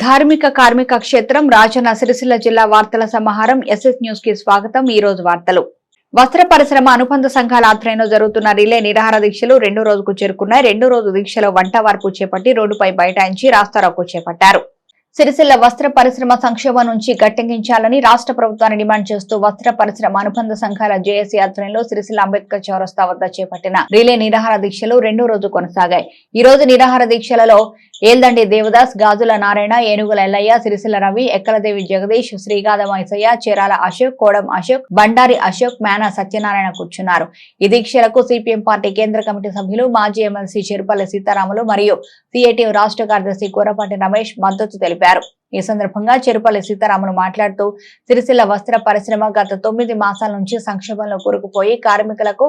ధార్మిక కార్మిక క్షేత్రం రాజన్న సిరిసిల్ల జిల్లా వార్తల సమాహారం ఎస్ఎస్ న్యూస్ కి స్వాగతం। ఈ రోజు వార్తలు। వస్త్ర పరిశ్రమ అనుబంధ సంఘాల ఆధ్వర్యంలో జరుగుతున్న రిలే నిరాహార దీక్షలు రెండో రోజుకు చేరుకున్నాయి। రెండో రోజు దీక్షలో వంట వార్పు చేపట్టి రోడ్డుపై బైఠాయించి రాస్తారోకో చేపట్టారు। సిరిసిల్ల వస్త్ర పరిశ్రమ సంక్షోభం నుంచి గట్టెక్కించాలని రాష్ట్ర ప్రభుత్వాన్ని డిమాండ్ చేస్తూ వస్త్ర పరిశ్రమ అనుబంధ సంఘాల జేఏసీ ఆధ్వర్యంలో సిరిసిల్ల అంబేద్కర్ చౌరస్తా వద్ద చేపట్టిన రిలే నిరాహార దీక్షలు రెండో రోజు కొనసాగాయి। ఈ రోజు నిరాహార దీక్షలలో ఏల్దండి దేవదాస్, గాజుల నారాయణ, ఏనుగుల ఎల్లయ్య, సిరిసిల్ల రవి, ఎక్కలదేవి జగదీష్, శ్రీగాద మైసయ్య, చేరాల అశోక్, కోడం అశోక్, బండారి అశోక్, మేనా సత్యనారాయణ కూర్చున్నారు। ఈ దీక్షలకు సిపిఎం పార్టీ కేంద్ర కమిటీ సభ్యులు, మాజీ ఎమ్మెల్సీ చెరుపల్లి సీతారాములు మరియు సిఐటియు రాష్ట్ర కార్యదర్శి కూరపాటి రమేష్ మద్దతు తెలిపారు। ఈ సందర్భంగా చెరుపల్లి సీతారాములు మాట్లాడుతూ సిరిసిల్ల వస్త్ర పరిశ్రమ గత 9 మాసాల నుంచి సంక్షోభంలో కూరుకుపోయి కార్మికులకు,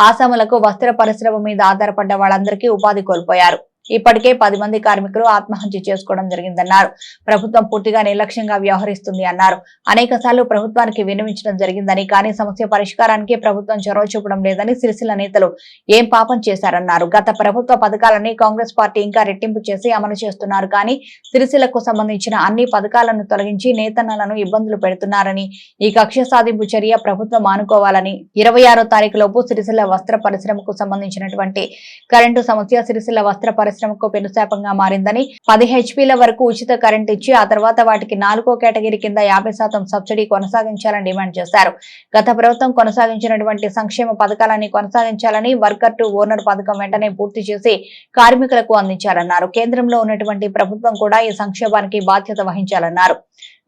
ఆసాములకు వస్త్ర పరిశ్రమ మీద ఆధారపడ్డ వాళ్ళందరికీ ఉపాధి కోల్పోయారు। ఇప్పటికే 10 మంది కార్మికులు ఆత్మహత్య చేసుకోవడం జరిగిందన్నారు। ప్రభుత్వం పూర్తిగా నిర్లక్ష్యంగా వ్యవహరిస్తుంది అన్నారు। అనేక సార్లు ప్రభుత్వానికి విన్నవించడం జరిగిందని, కానీ సమస్య పరిష్కారానికి ప్రభుత్వం చొరవ చూపడం లేదని సిరిసిల్ల నేతలు ఏం పాపం చేశారన్నారు। గత ప్రభుత్వ పథకాలని కాంగ్రెస్ పార్టీ ఇంకా రెట్టింపు చేసి అమలు చేస్తున్నారు, కానీ సిరిసిల్లకు సంబంధించిన అన్ని పథకాలను తొలగించి నేతన్నలను ఇబ్బందులు పెడుతున్నారని, ఈ కక్ష సాధింపు చర్య ప్రభుత్వం మానుకోవాలని 26వ తారీఖు లోపు సిరిసిల్ల వస్త్ర పరిశ్రమకు సంబంధించినటువంటి కరెంటు సమస్య సిరిసిల్ల వస్త్ర పరిశ్రమకు పెనుశాపంగా మారిందని, 10 హెచ్పీల వరకు ఉచిత కరెంట్ ఇచ్చి ఆ తర్వాత వాటికి 4వ కేటగిరీ కింద 50% సబ్సిడీ కొనసాగించాలని డిమాండ్ చేశారు। గత ప్రభుత్వం కొనసాగించినటువంటి సంక్షేమ పథకాలని కొనసాగించాలని, వర్కర్ టు ఓనర్ పథకం వెంటనే పూర్తి చేసి కార్మికులకు అందించాలన్నారు। కేంద్రంలో ఉన్నటువంటి ప్రభుత్వం కూడా ఈ సంక్షేమానికి బాధ్యత వహించాలన్నారు।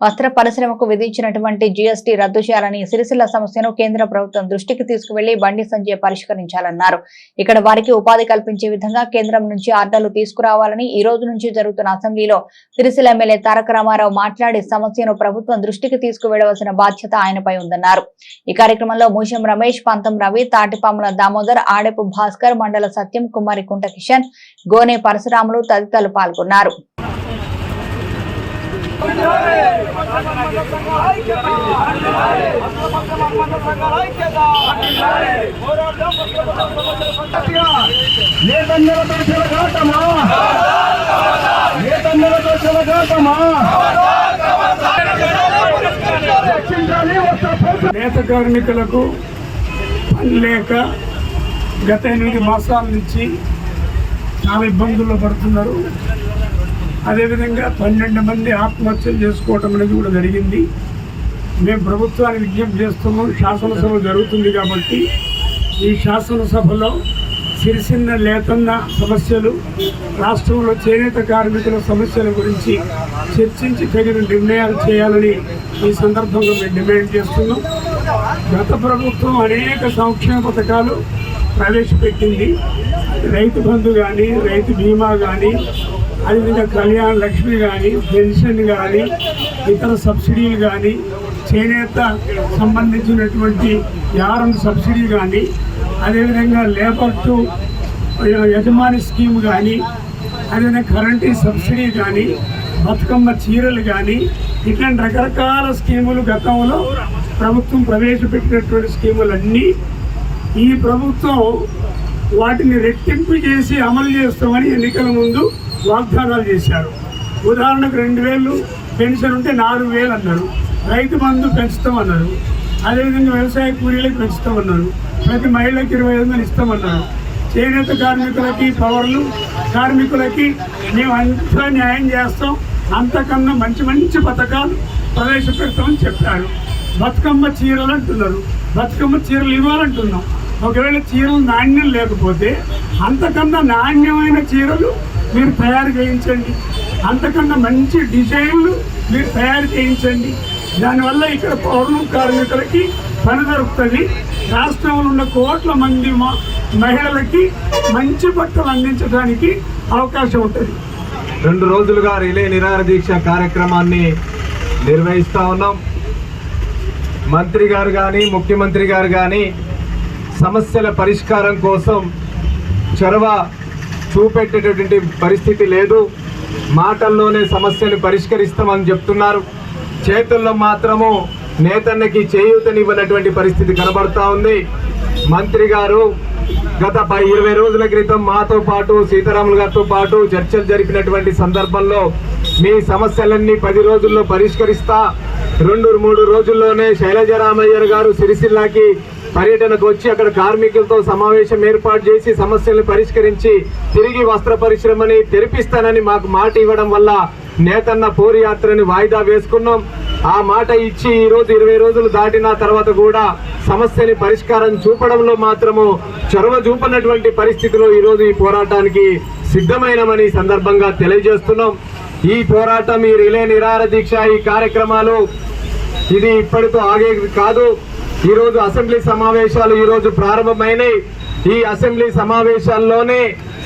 వస్త్ర పరిశ్రమకు విధించినటువంటి జీఎస్టీ రద్దు చేయాలని, సిరిసిల్ల సమస్యను కేంద్ర ప్రభుత్వం దృష్టికి తీసుకువెళ్లి బండి సంజయ్ పరిష్కరించాలన్నారు। ఇక్కడ వారికి ఉపాధి కల్పించే విధంగా కేంద్రం నుంచి ఆర్డర్లు తీసుకురావాలని ఈ రోజు నుంచి జరుగుతున్న అసెంబ్లీలో సిరిసిల్ల ఎమ్మెల్యే తారక రామారావు మాట్లాడి సమస్యను ప్రభుత్వం దృష్టికి తీసుకువెళ్లవలసిన బాధ్యత ఆయనపై ఉందన్నారు। ఈ కార్యక్రమంలో మూషం రమేష్, పంతం రవి, తాటిపాముల దామోదర్, ఆడెపు భాస్కర్, మండల సత్యం, కుమారి కుంట కిషన్, గోనె పరశురాములు తదితరులు పాల్గొన్నారు। నేత కార్మికులకు పని లేక గత 8 మాసాల నుంచి చాలా ఇబ్బందుల్లో పడుతున్నారు। అదేవిధంగా 12 మంది ఆత్మహత్యలు చేసుకోవటం అనేది కూడా జరిగింది। మేము ప్రభుత్వానికి విజ్ఞప్తి చేస్తున్నాం, శాసనసభ జరుగుతుంది కాబట్టి ఈ శాసనసభలో సిరిసిల్ల నేతన్న సమస్యలు, రాష్ట్రంలో చేనేత కార్మికుల సమస్యల గురించి చర్చించి తగిన నిర్ణయాలు చేయాలని ఈ సందర్భంగా మేము డిమాండ్ చేస్తున్నాం। గత ప్రభుత్వం అనేక సంక్షేమ పథకాలు ప్రవేశపెట్టింది। రైతు బంధు కానీ, రైతు బీమా కానీ, అదేవిధంగా కళ్యాణ లక్ష్మి కానీ, పెన్షన్ కానీ, ఇతర సబ్సిడీలు కానీ, చేనేత సంబంధించినటువంటి యారన్ సబ్సిడీ కానీ, అదేవిధంగా లేబర్ టు యజమాని స్కీమ్ కానీ, అదేవిధంగా కరెంటు సబ్సిడీ కానీ, బతుకమ్మ చీరలు కానీ, ఇట్లాంటి రకరకాల స్కీములు గతంలో ప్రభుత్వం ప్రవేశపెట్టినటువంటి స్కీములన్నీ ఈ ప్రభుత్వం వాటిని రెట్టింపు చేసి అమలు చేస్తామని ఎన్నికల ముందు వాగ్దానాలు చేశారు। ఉదాహరణకు 2000 పెన్షన్ ఉంటే 4000 అన్నారు, రైతు బంధు పెంచుతామన్నారు, అదేవిధంగా వ్యవసాయ కూలీలకు పెంచుతామన్నారు, ప్రతి మహిళకి 25,000 ఇస్తామన్నారు, చేనేత కార్మికులకి, పవర్లు కార్మికులకి మేము అంతా న్యాయం చేస్తాం, అంతకన్నా మంచి మంచి పథకాలు ప్రవేశపెడతామని చెప్పారు। బతుకమ్మ చీరలు అంటున్నారు, బతుకమ్మ చీరలు ఇవ్వాలంటున్నాం। ఒకవేళ చీరలు నాణ్యం లేకపోతే అంతకన్నా నాణ్యమైన చీరలు మీరు తయారు చేయించండి, అంతకన్నా మంచి డిజైన్లు మీరు తయారు చేయించండి। దానివల్ల ఇక్కడ పౌరులు కార్మికులకి పని దొరుకుతుంది, రాష్ట్రంలో ఉన్న కోట్ల మంది మహిళలకి మంచి బట్టలు అందించడానికి అవకాశం ఉంటుంది। 2 రోజులుగా రిలే నిరాహార దీక్ష కార్యక్రమాన్ని నిర్వహిస్తూ ఉన్నాం। మంత్రి గారు కానీ, ముఖ్యమంత్రి గారు కానీ సమస్యల పరిష్కారం కోసం చొరవ చూపెట్టేటటువంటి పరిస్థితి లేదు। మాటల్లోనే సమస్యను పరిష్కరిస్తామని చెప్తున్నారు, చేతుల్లో మాత్రము నేతన్నకి చేయూతనివ్వనటువంటి పరిస్థితి కనబడతా ఉంది। మంత్రి గారు గత 20 రోజుల క్రితం మాతో పాటు సీతారాములు గారితో పాటు చర్చలు జరిపినటువంటి సందర్భంలో మీ సమస్యలన్నీ 10 రోజుల్లో పరిష్కరిస్తా. 2-3 రోజుల్లోనే శైలజరామయ్య గారు సిరిసిల్లాకి పర్యటనకు వచ్చి అక్కడ కార్మికులతో సమావేశం ఏర్పాటు చేసి సమస్యలను పరిష్కరించి తిరిగి వస్త్ర పరిశ్రమని తెరిపిస్తానని మాకు మాట ఇవ్వడం వల్ల నేతన్న పోరు యాత్రని వాయిదా వేసుకున్నాం. ఆ మాట ఇచ్చి ఈరోజు 20 రోజులు దాటిన తర్వాత కూడా సమస్యని పరిష్కారం చూపడంలో మాత్రము చొరవ చూపనటువంటి పరిస్థితిలో ఈరోజు ఈ పోరాటానికి సిద్ధమైనమని సందర్భంగా తెలియజేస్తున్నాం. ఈ పోరాటం, ఈ రిలే నిరాహార దీక్ష, ఈ కార్యక్రమాలు ఇది ఇప్పటితో ఆగేది కాదు. ఈరోజు అసెంబ్లీ సమావేశాలు ఈరోజు ప్రారంభమైనాయి. ఈ అసెంబ్లీ సమావేశాల్లోనే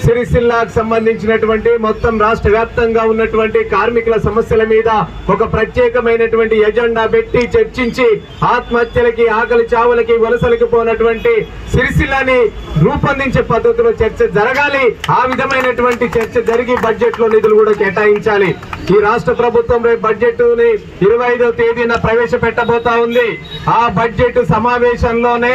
సిరిసిల్లాకు సంబంధించినటువంటి మొత్తం రాష్ట్ర వ్యాప్తంగా ఉన్నటువంటి కార్మికుల సమస్యల మీద ఒక ప్రత్యేకమైనటువంటి ఎజెండా పెట్టి చర్చించి ఆత్మహత్యలకి, ఆకలి చావులకి, వలసలకి పోనటువంటి సిరిసిల్లాని రూపొందించే పద్ధతిలో చర్చ జరగాలి. ఆ విధమైనటువంటి చర్చ జరిగి బడ్జెట్ లో నిధులు కూడా కేటాయించాలి. ఈ రాష్ట్ర ప్రభుత్వం రేపు బడ్జెట్ ని 25వ తేదీన ప్రవేశపెట్టబోతా ఉంది. ఆ బడ్జెట్ సమావేశంలోనే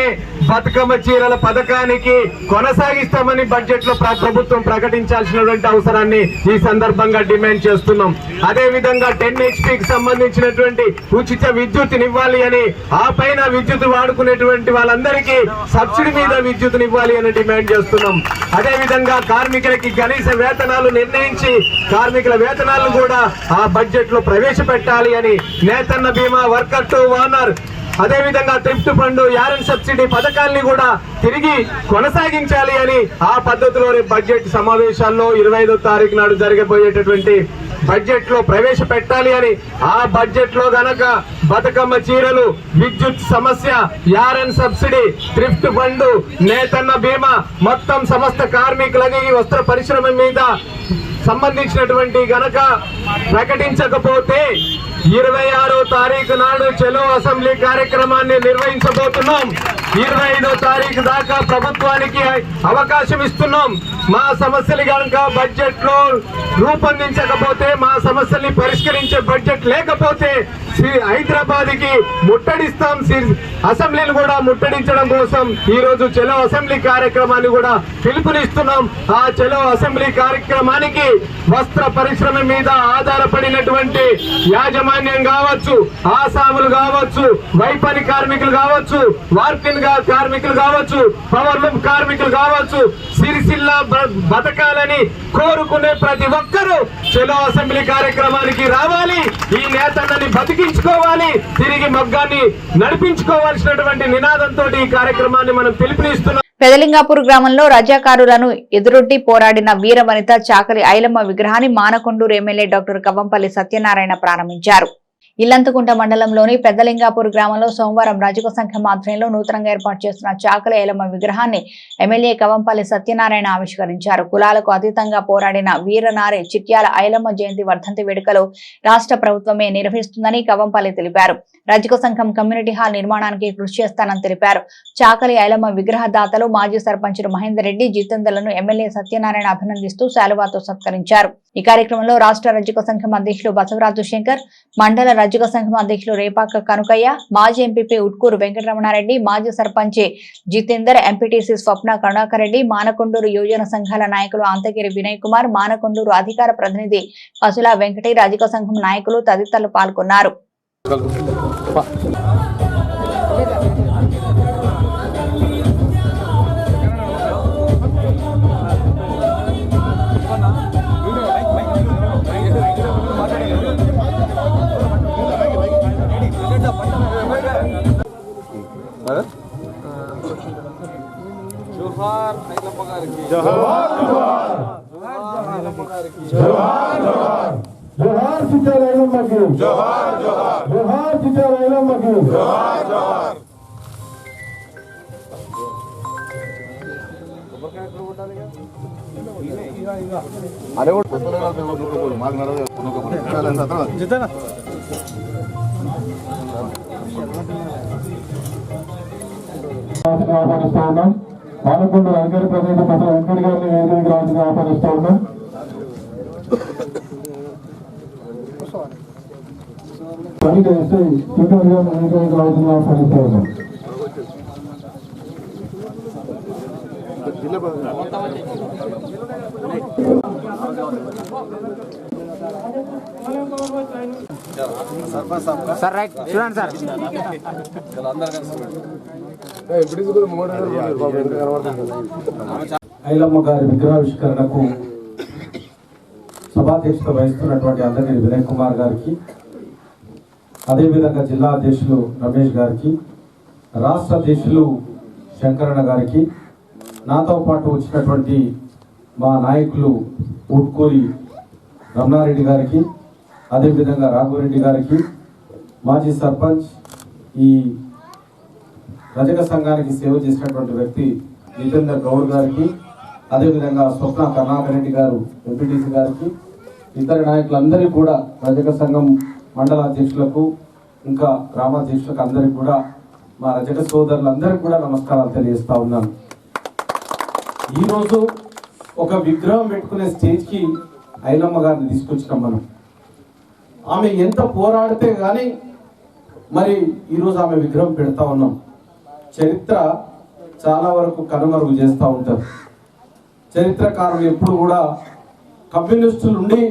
బతుకమ్మ చీరల పథకానికి కొనసాగిస్తామని బడ్జెట్ లో ప్రభుత్వం ప్రకటించాల్సినటువంటి అవసరాన్ని ఈ సందర్భంగా డిమాండ్ చేస్తున్నాం. అదే విధంగా 10 HP సంబంధించినటువంటి ఉచిత విద్యుత్నివ్వాలి అని, ఆ పైన విద్యుత్ వాడుకునేటువంటి వాళ్ళందరికీ సబ్సిడీ మీద విద్యుత్నివ్వాలి అని డిమాండ్ చేస్తున్నాం. అదే విధంగా కార్మికులకి కనీస వేతనాలు నిర్ణయించి కార్మికుల వేతనాలను కూడా ఆ బడ్జెట్ లో ప్రవేశపెట్టాలి అని, నేతన్న బీమా, వర్కర్ టు ఓనర్, అదే విధంగా థ్రిఫ్ట్ ఫండ్, యారన్ సబ్సిడీ పథకాల్ని కూడా తిరిగి కొనసాగించాలి అని ఆ పద్ధతిలో బడ్జెట్ సమావేశాల్లో 25వ తారీఖు నాడు జరగబోయేటటువంటి బడ్జెట్ లో ప్రవేశపెట్టాలి అని, ఆ బడ్జెట్ లో గనక బతుకమ్మ చీరలు, విద్యుత్ సమస్య, యారన్ సబ్సిడీ, థ్రిఫ్ట్ ఫండ్, నేతన్న బీమా, మొత్తం సమస్త కార్మికులకి వస్త్ర పరిశ్రమ మీద సంబంధించినటువంటి గనక ప్రకటించకపోతే 26వ తారీఖు నాడు చలో అసెంబ్లీ కార్యక్రమాన్ని నిర్వహించబోతున్నాం. 25వ తారీఖు దాకా ప్రభుత్వానికి అవకాశం ఇస్తున్నాం. మా సమస్యలు కనుక బడ్జెట్ లో రూపొందించకపోతే, మా సమస్యల్ని పరిష్కరించే బడ్జెట్ లేకపోతే హైదరాబాద్ కి ముట్టడిస్తాం. అసెంబ్లీని కూడా ముట్టడించడం కోసం ఈ రోజు చలో అసెంబ్లీ కార్యక్రమాన్ని కూడా పిలుపునిస్తున్నాం. ఆ చలో అసెంబ్లీ కార్యక్రమానికి వస్త్ర పరిశ్రమ మీద ఆధారపడినటువంటి యాజమాన్యం కావచ్చు, ఆసాములు కావచ్చు, వైపని కార్మికులు కావచ్చు, వార్పిన్ కార్మికులు కావచ్చు, పవర్ లూమ్ కార్మికులు కావచ్చు, సిరిసిల్లా బతకాలని కోరుకునే ప్రతి ఒక్కరూ చలో అసెంబ్లీ కార్యక్రమానికి రావాలి. ఈ నేతన్నని బతికించుకోవాలి, తిరిగి మగ్గాన్ని నడిపించుకోవాల్సినటువంటి నినాదంతో ఈ కార్యక్రమాన్ని మనం పిలుపునిస్తున్నాం. పెదలింగాపూర్ గ్రామంలో రజాకారులను ఎదురొడ్డి పోరాడిన వీర వనిత చాకలి ఐలమ్మ విగ్రహాన్ని మానకొండూరు ఎమ్మెల్యే డాక్టర్ కవ్వంపల్లి సత్యనారాయణ ప్రారంభించారు. ఇల్లంతకుంట మండలంలోని పెద్దలింగాపూర్ గ్రామంలో సోమవారం రజక సంఘం ఆధ్వర్యంలో నూతనంగా ఏర్పాటు చేస్తున్న చాకలి ఐలమ్మ విగ్రహాన్ని ఎమ్మెల్యే కవ్వంపల్లి సత్యనారాయణ ఆవిష్కరించారు. కులాలకు అతీతంగా పోరాడిన వీరనారి చిట్యాల ఐలమ్మ జయంతి వర్ధంతి వేడుకలు రాష్ట్ర ప్రభుత్వమే నిర్వహిస్తుందని కవ్వంపల్లి తెలిపారు. రజక సంఘం కమ్యూనిటీ హాల్ నిర్మాణానికి కృషి చేస్తానని తెలిపారు. చాకలి ఐలమ్మ విగ్రహ దాతలు మాజీ సర్పంచులు మహేందర్ రెడ్డి, జితేందర్లను ఎమ్మెల్యే సత్యనారాయణ అభినందిస్తూ శాలువాతో సత్కరించారు. ఈ కార్యక్రమంలో రాష్ట్ర రజక సంఘం అధ్యక్షులు బసవరాజు శంకర్, మండల రజక సంఘం అధ్యక్షులు రేపాక కనుకయ్య, మాజీ ఎంపీపీ ఉట్కూరు వెంకటరమణారెడ్డి, మాజీ సర్పంచ్ జితేందర్, ఎంపీటీసీ స్వప్న కరుణాకర్ రెడ్డి, మానకొండూరు యువజన సంఘాల నాయకులు అంతగిరి వినయ్ కుమార్, మానకొండూరు అధికార ప్రతినిధి పసుల వెంకటి, రజక సంఘం నాయకులు తదితరులు పాల్గొన్నారు. జోహార్ ఐలమ్మ గారికి, జోహార్ జోహార్, జోహార్ జోహార్, జోహార్ చిట్యాల ఐలమ్మకి, జోహార్ జోహార్, జోహార్ చిట్యాల ఐలమ్మకి, జోహార్ జోహార్. అరే మాకు జితేనా ఆహ్వానిస్తూ ఉన్నాం. మానకొండ అధికార ప్రతినిధి పసుల వెంకట గారిని వేదికకి రావాల్సిందిగా ఆహ్వానిస్తూ ఉన్నాం. పని చేస్తే ఇంకా వేదికకి రావాల్సిందిగా ఆహ్వానిస్తూ ఉన్నాం. సార్ రైట్ చూడండి సార్. ఐలమ్మ గారి విగ్రహావిష్కరణకు సభాధ్యక్షత వహిస్తున్నటువంటి అందరి వినయ్ కుమార్ గారికి, అదేవిధంగా జిల్లా అధ్యక్షులు రమేష్ గారికి, రాష్ట్ర అధ్యక్షులు శంకరన్న గారికి, నాతో పాటు వచ్చినటువంటి మా నాయకులు ఊట్కూరి రమణారెడ్డి గారికి, అదేవిధంగా రాఘవరెడ్డి గారికి, మాజీ సర్పంచ్, ఈ రజక సంఘానికి సేవ చేసినటువంటి వ్యక్తి జితేందర్ గౌడ్ గారికి, అదేవిధంగా స్వప్న కర్ణాకర్ రెడ్డి గారు ఎంపీటీసీ గారికి, ఇతర నాయకులందరికీ కూడా, రజక సంఘం మండల అధ్యక్షులకు, ఇంకా గ్రామాధ్యక్షులకు అందరికీ కూడా, మా రజక సోదరులందరికీ కూడా నమస్కారాలు తెలియజేస్తా ఉన్నాను. ఈరోజు ఒక విగ్రహం పెట్టుకునే స్టేజ్కి ఐలమ్మ గారిని తీసుకొచ్చినాం మనం. ఆమె ఎంత పోరాడితే కానీ మరి ఈరోజు ఆమె విగ్రహం పెడతా ఉన్నాం. చరిత్ర చాలా వరకు కనుమరుగు చేస్తూ ఉంటారు. చరిత్రకారులు ఎప్పుడు కూడా కమ్యూనిస్టులు ఉండి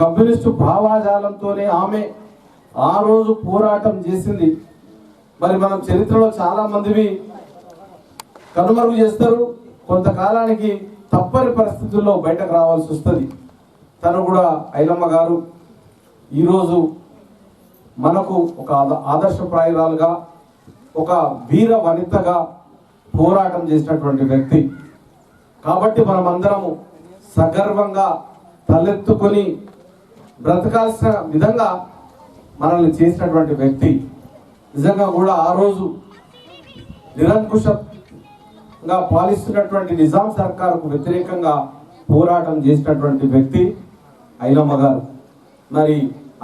కమ్యూనిస్టు భావాజాలంతోనే ఆమె ఆ రోజు పోరాటం చేసింది. మరి మనం చరిత్రలో చాలా మందివి కనుమరుగు చేస్తారు, కొంతకాలానికి తప్పని పరిస్థితుల్లో బయటకు రావాల్సి వస్తుంది. తను కూడా ఐలమ్మ గారు ఈరోజు మనకు ఒక ఆదర్శప్రాయురాలుగా, ఒక వీర వనితగా పోరాటం చేసినటువంటి వ్యక్తి. కాబట్టి మనమందరము సగర్వంగా తలెత్తుకొని బ్రతకాల్సిన విధంగా మనల్ని చేసినటువంటి వ్యక్తి. నిజంగా కూడా ఆ రోజు నిరంకుశంగా పాలిస్తున్నటువంటి నిజాం సర్కారుకు వ్యతిరేకంగా పోరాటం చేసినటువంటి వ్యక్తి ఐలమ్మ గారు. మరి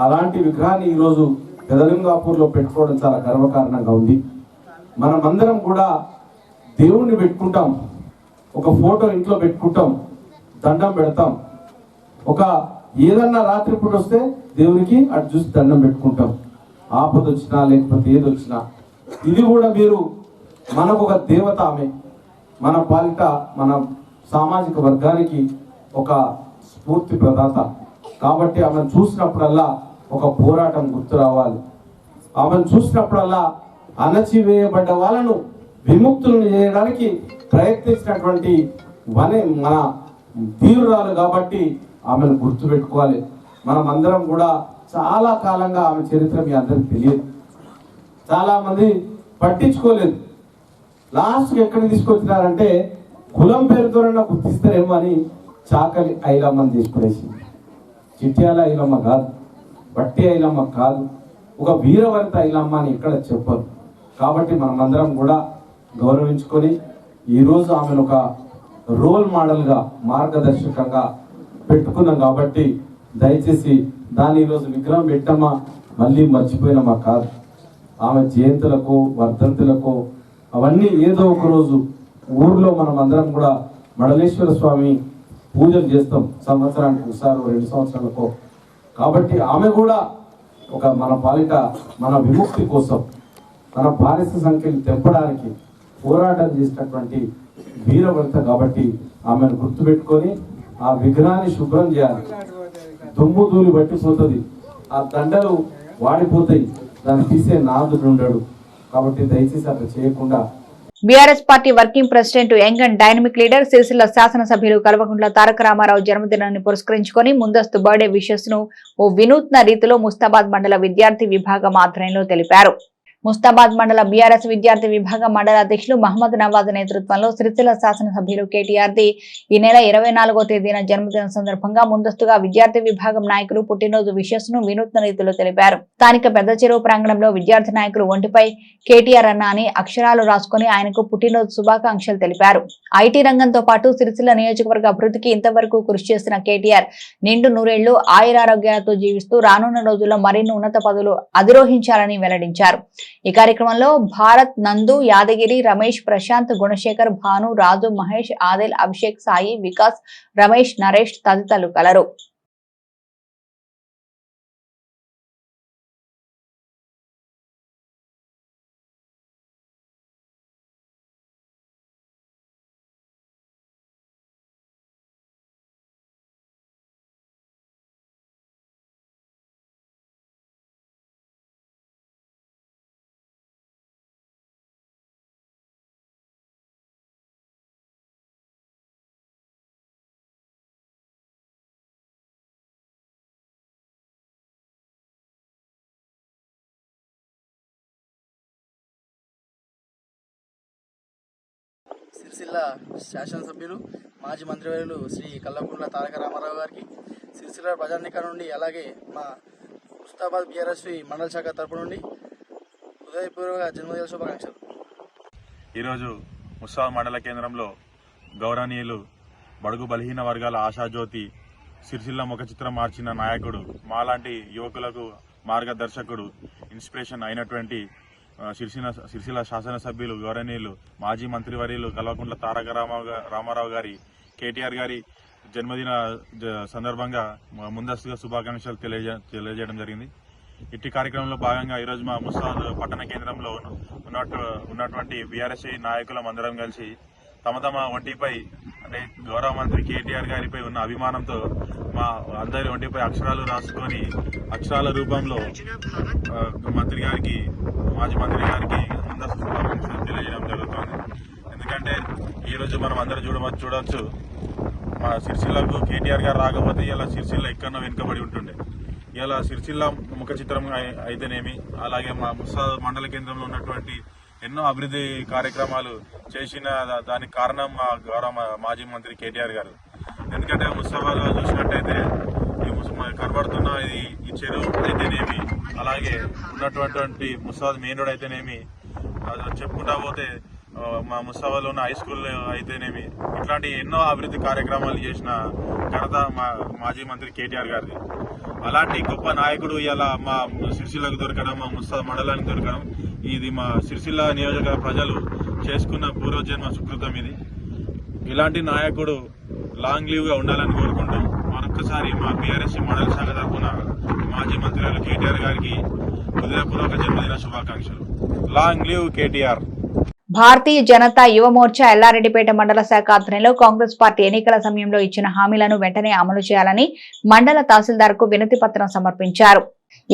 అలాంటి విగ్రహాన్ని ఈరోజు పెదలింగాపూర్లో పెట్టుకోవడం చాలా గర్వకారణంగా ఉంది. మనమందరం కూడా దేవుణ్ణి పెట్టుకుంటాం, ఒక ఫోటో ఇంట్లో పెట్టుకుంటాం, దండం పెడతాం. ఒక ఏదన్నా రాత్రిపూట వస్తే దేవునికి అటు చూసి దండం పెట్టుకుంటాం, ఆపద వచ్చినా లేకపోతే ఏది వచ్చినా. ఇది కూడా మీరు మనకు ఒక దేవత ఆమె, మన పాలిట మన సామాజిక వర్గానికి ఒక స్ఫూర్తి ప్రదాత. కాబట్టి ఆమెను చూసినప్పుడల్లా ఒక పోరాటం గుర్తు రావాలి. ఆమెను చూసినప్పుడల్లా అణచివేయబడ్డ వాళ్ళను విముక్తులను చేయడానికి ప్రయత్నించినటువంటి మన తీరురాలు. కాబట్టి ఆమెను గుర్తుపెట్టుకోవాలి. మనం అందరం కూడా చాలా కాలంగా ఆమె చరిత్ర మీ అందరికి తెలియదు, చాలా మంది పట్టించుకోలేదు. లాస్ట్కి ఎక్కడికి తీసుకొచ్చినారంటే కులం పేరుతోనన్నా గుర్తిస్తారేమో అని చాకలి ఐలమ్మని తీసుకునేసింది. చిట్యాల ఐలమ్మ కాదు, బట్టి ఐలమ్మ కాదు, ఒక వీరవనిత ఐలమ్మ అని ఎక్కడ చెప్పరు. కాబట్టి మనమందరం కూడా గౌరవించుకొని ఈరోజు ఆమెను ఒక రోల్ మోడల్గా, మార్గదర్శకంగా పెట్టుకున్నాం. కాబట్టి దయచేసి దాన్ని ఈరోజు విగ్రహం పెట్టామా మళ్ళీ మర్చిపోయినామా కాదు. ఆమె జయంతులకు, వర్ధంతులకు అవన్నీ ఏదో ఒక రోజు ఊర్లో మనం అందరం కూడా మడలేశ్వర స్వామి పూజలు చేస్తాం, సంవత్సరానికి ఒకసారి, 2 సంవత్సరాలకు. కాబట్టి ఆమె కూడా ఒక మన పాలిట మన విముక్తి కోసం, మన బానిస సంఖ్యను తెంపడానికి పోరాటం చేసినటువంటి వీరవనిత. కాబట్టి ఆమెను గుర్తుపెట్టుకొని ఆ విగ్రహాన్ని శుభ్రం చేయాలి. దుమ్ము ధూళి పట్టిపోతుంది, ఆ దండలు వాడిపోతాయి, దాన్ని తీసే నాదుడు ఉండడు. కాబట్టి దయచేసి అట్లా చేయకుండా. BRS party working president young and dynamic leader Sircilla శాసనసభ్యులు కల్వకుంట్ల తారక రామారావు జన్మదినాన్ని పురస్కరించుకొని ముందస్తు బర్త్డే విషెస్ ను ఓ వినూత్న రీతిలో ముస్తాబాద్ మండల విద్యార్థి విభాగం ఆధ్వర్యంలో తెలిపారు. ముస్తాబాద్ మండల బీఆర్ఎస్ విద్యార్థి విభాగం మండల అధ్యక్షులు మహమ్మద్ నవాజ్ నేతృత్వంలో సిరిసిల్ల శాసనసభ్యులు కేటీఆర్ది ఈ నెల 24వ తేదీన జన్మదిన సందర్భంగా ముందస్తుగా విద్యార్థి విభాగం నాయకులు పుట్టినరోజు విషెస్ ను వినూత్న రీతిలో తెలిపారు. స్థానిక పెద్ద చెరువు ప్రాంగణంలో విద్యార్థి నాయకులు ఒంటిపై కేటీఆర్ అన్న అని అక్షరాలు రాసుకుని ఆయనకు పుట్టినరోజు శుభాకాంక్షలు తెలిపారు. ఐటీ రంగంతో పాటు సిరిసిల్ల నియోజకవర్గ అభివృద్ధికి ఇంతవరకు కృషి చేసిన కేటీఆర్ నిండు నూరేళ్లు ఆయురారోగ్యాలతో జీవిస్తూ రానున్న రోజుల్లో మరిన్ని ఉన్నత పదవులు అధిరోహించాలని వెల్లడించారు. ఈ కార్యక్రమంలో భారత్, నందు, యాదగిరి, రమేష్, ప్రశాంత్, గుణశేఖర్, భాను, రాజు, మహేష్, ఆదిల్, అభిషేక్, సాయి, వికాస్, రమేష్, నరేష్ తదితరులు కలరు. సిరిసిల్ల శాసనసభ్యులు మాజీ మంత్రివర్యులు శ్రీ కల్వకుంట్ల తారక రామారావు గారికి, సిరిసిల్ల ప్రజానీకం నుండి అలాగే మా ముస్తాబాద్ బీఆర్ఎస్వి మండల శాఖ తరపు నుండి హృదయపూర్వక జన్మదిన శుభాకాంక్షలు. ఈరోజు ముస్తాబాద్ మండల కేంద్రంలో గౌరవనీయులు బడుగు బలహీన వర్గాల ఆశాజ్యోతి, సిరిసిల్ల ముఖ చిత్రం మార్చిన నాయకుడు, మాలాంటి యువకులకు మార్గదర్శకుడు, ఇన్స్పిరేషన్ అయినటువంటి సిరిసిల్ల శాసనసభ్యులు గౌరవనీయులు మాజీ మంత్రివర్యులు కల్వకుంట్ల తారక రామారావు గారి కేటీఆర్ గారి జన్మదిన సందర్భంగా ముందస్తుగా శుభాకాంక్షలు తెలియజేయడం జరిగింది. ఇట్టి కార్యక్రమంలో భాగంగా ఈరోజు మా ముస్తాబాద్ పట్టణ కేంద్రంలో ఉన్నటువంటి బీఆర్ఎస్ నాయకులం అందరం కలిసి తమ ఒంటిపై అంటే గౌరవ మంత్రి కేటీఆర్ గారిపై ఉన్న అభిమానంతో మా అందరి ఒంటిపై అక్షరాలు రాసుకొని అక్షరాల రూపంలో మంత్రి గారికి, మాజీ మంత్రి గారికి ముందస్తు శుభాకాంక్షలు తెలియజేయడం జరుగుతుంది. ఎందుకంటే ఈరోజు మనం అందరూ చూడవచ్చు, మా సిరిసిల్లకు కేటీఆర్ గారు రాకపోతే ఇలా సిరిసిల్ల ఎక్కడో వెనుకబడి ఉంటుండే. ఇలా సిరిసిల్ల ముఖ చిత్రం అయితేనేమి, అలాగే మా ముస్తాబాద్ మండల కేంద్రంలో ఉన్నటువంటి ఎన్నో అభివృద్ధి కార్యక్రమాలు చేసిన దానికి కారణం మా గౌరవ మాజీ మంత్రి కేటీఆర్ గారు. ఎందుకంటే ముస్తాబాద్లో చూసినట్టయితే కనబడుతున్న ఈ చెరువు అయితేనేమి, అలాగే ఉన్నటువంటి ముస్తాబాద్ మెయిన్ రోడ్ అయితేనేమి, చెప్పుకుంటా పోతే మా ముస్తాబాద్లో ఉన్న హై స్కూల్ అయితేనేమి, ఇట్లాంటి ఎన్నో అభివృద్ధి కార్యక్రమాలు చేసిన ఘనత మా మాజీ మంత్రి కేటీఆర్ గారిది. అలాంటి గొప్ప నాయకుడు ఇలా మా సిరిసిల్లకు దొరకడం, మా ముస్తాబాద్ మండలానికి దొరకడం, ఇది మా సిరిసిల్ల నియోజకవర్గ ప్రజలు చేసుకున్న పూర్వజన్మ సుకృతం. ఇది ఇలాంటి నాయకుడు లాంగ్ లీవ్గా ఉండాలని కోరుకుంటూ మరొకసారి మా బీఆర్ఎస్ మండల శాఖ తరఫున మాజీ మంత్రి కేటీఆర్ గారికి హృదయపూర్వక జన్మదిన శుభాకాంక్షలు. Long live KTR. Bharatiya Janata Yuva Morcha Yellareddypet మండల శాఖ ఆధ్వర్యంలో కాంగ్రెస్ పార్టీ ఎన్నికల సమయంలో ఇచ్చిన హామీలను వెంటనే అమలు చేయాలని మండల తహసీల్దార్ కు వినతి పత్రం సమర్పించారు.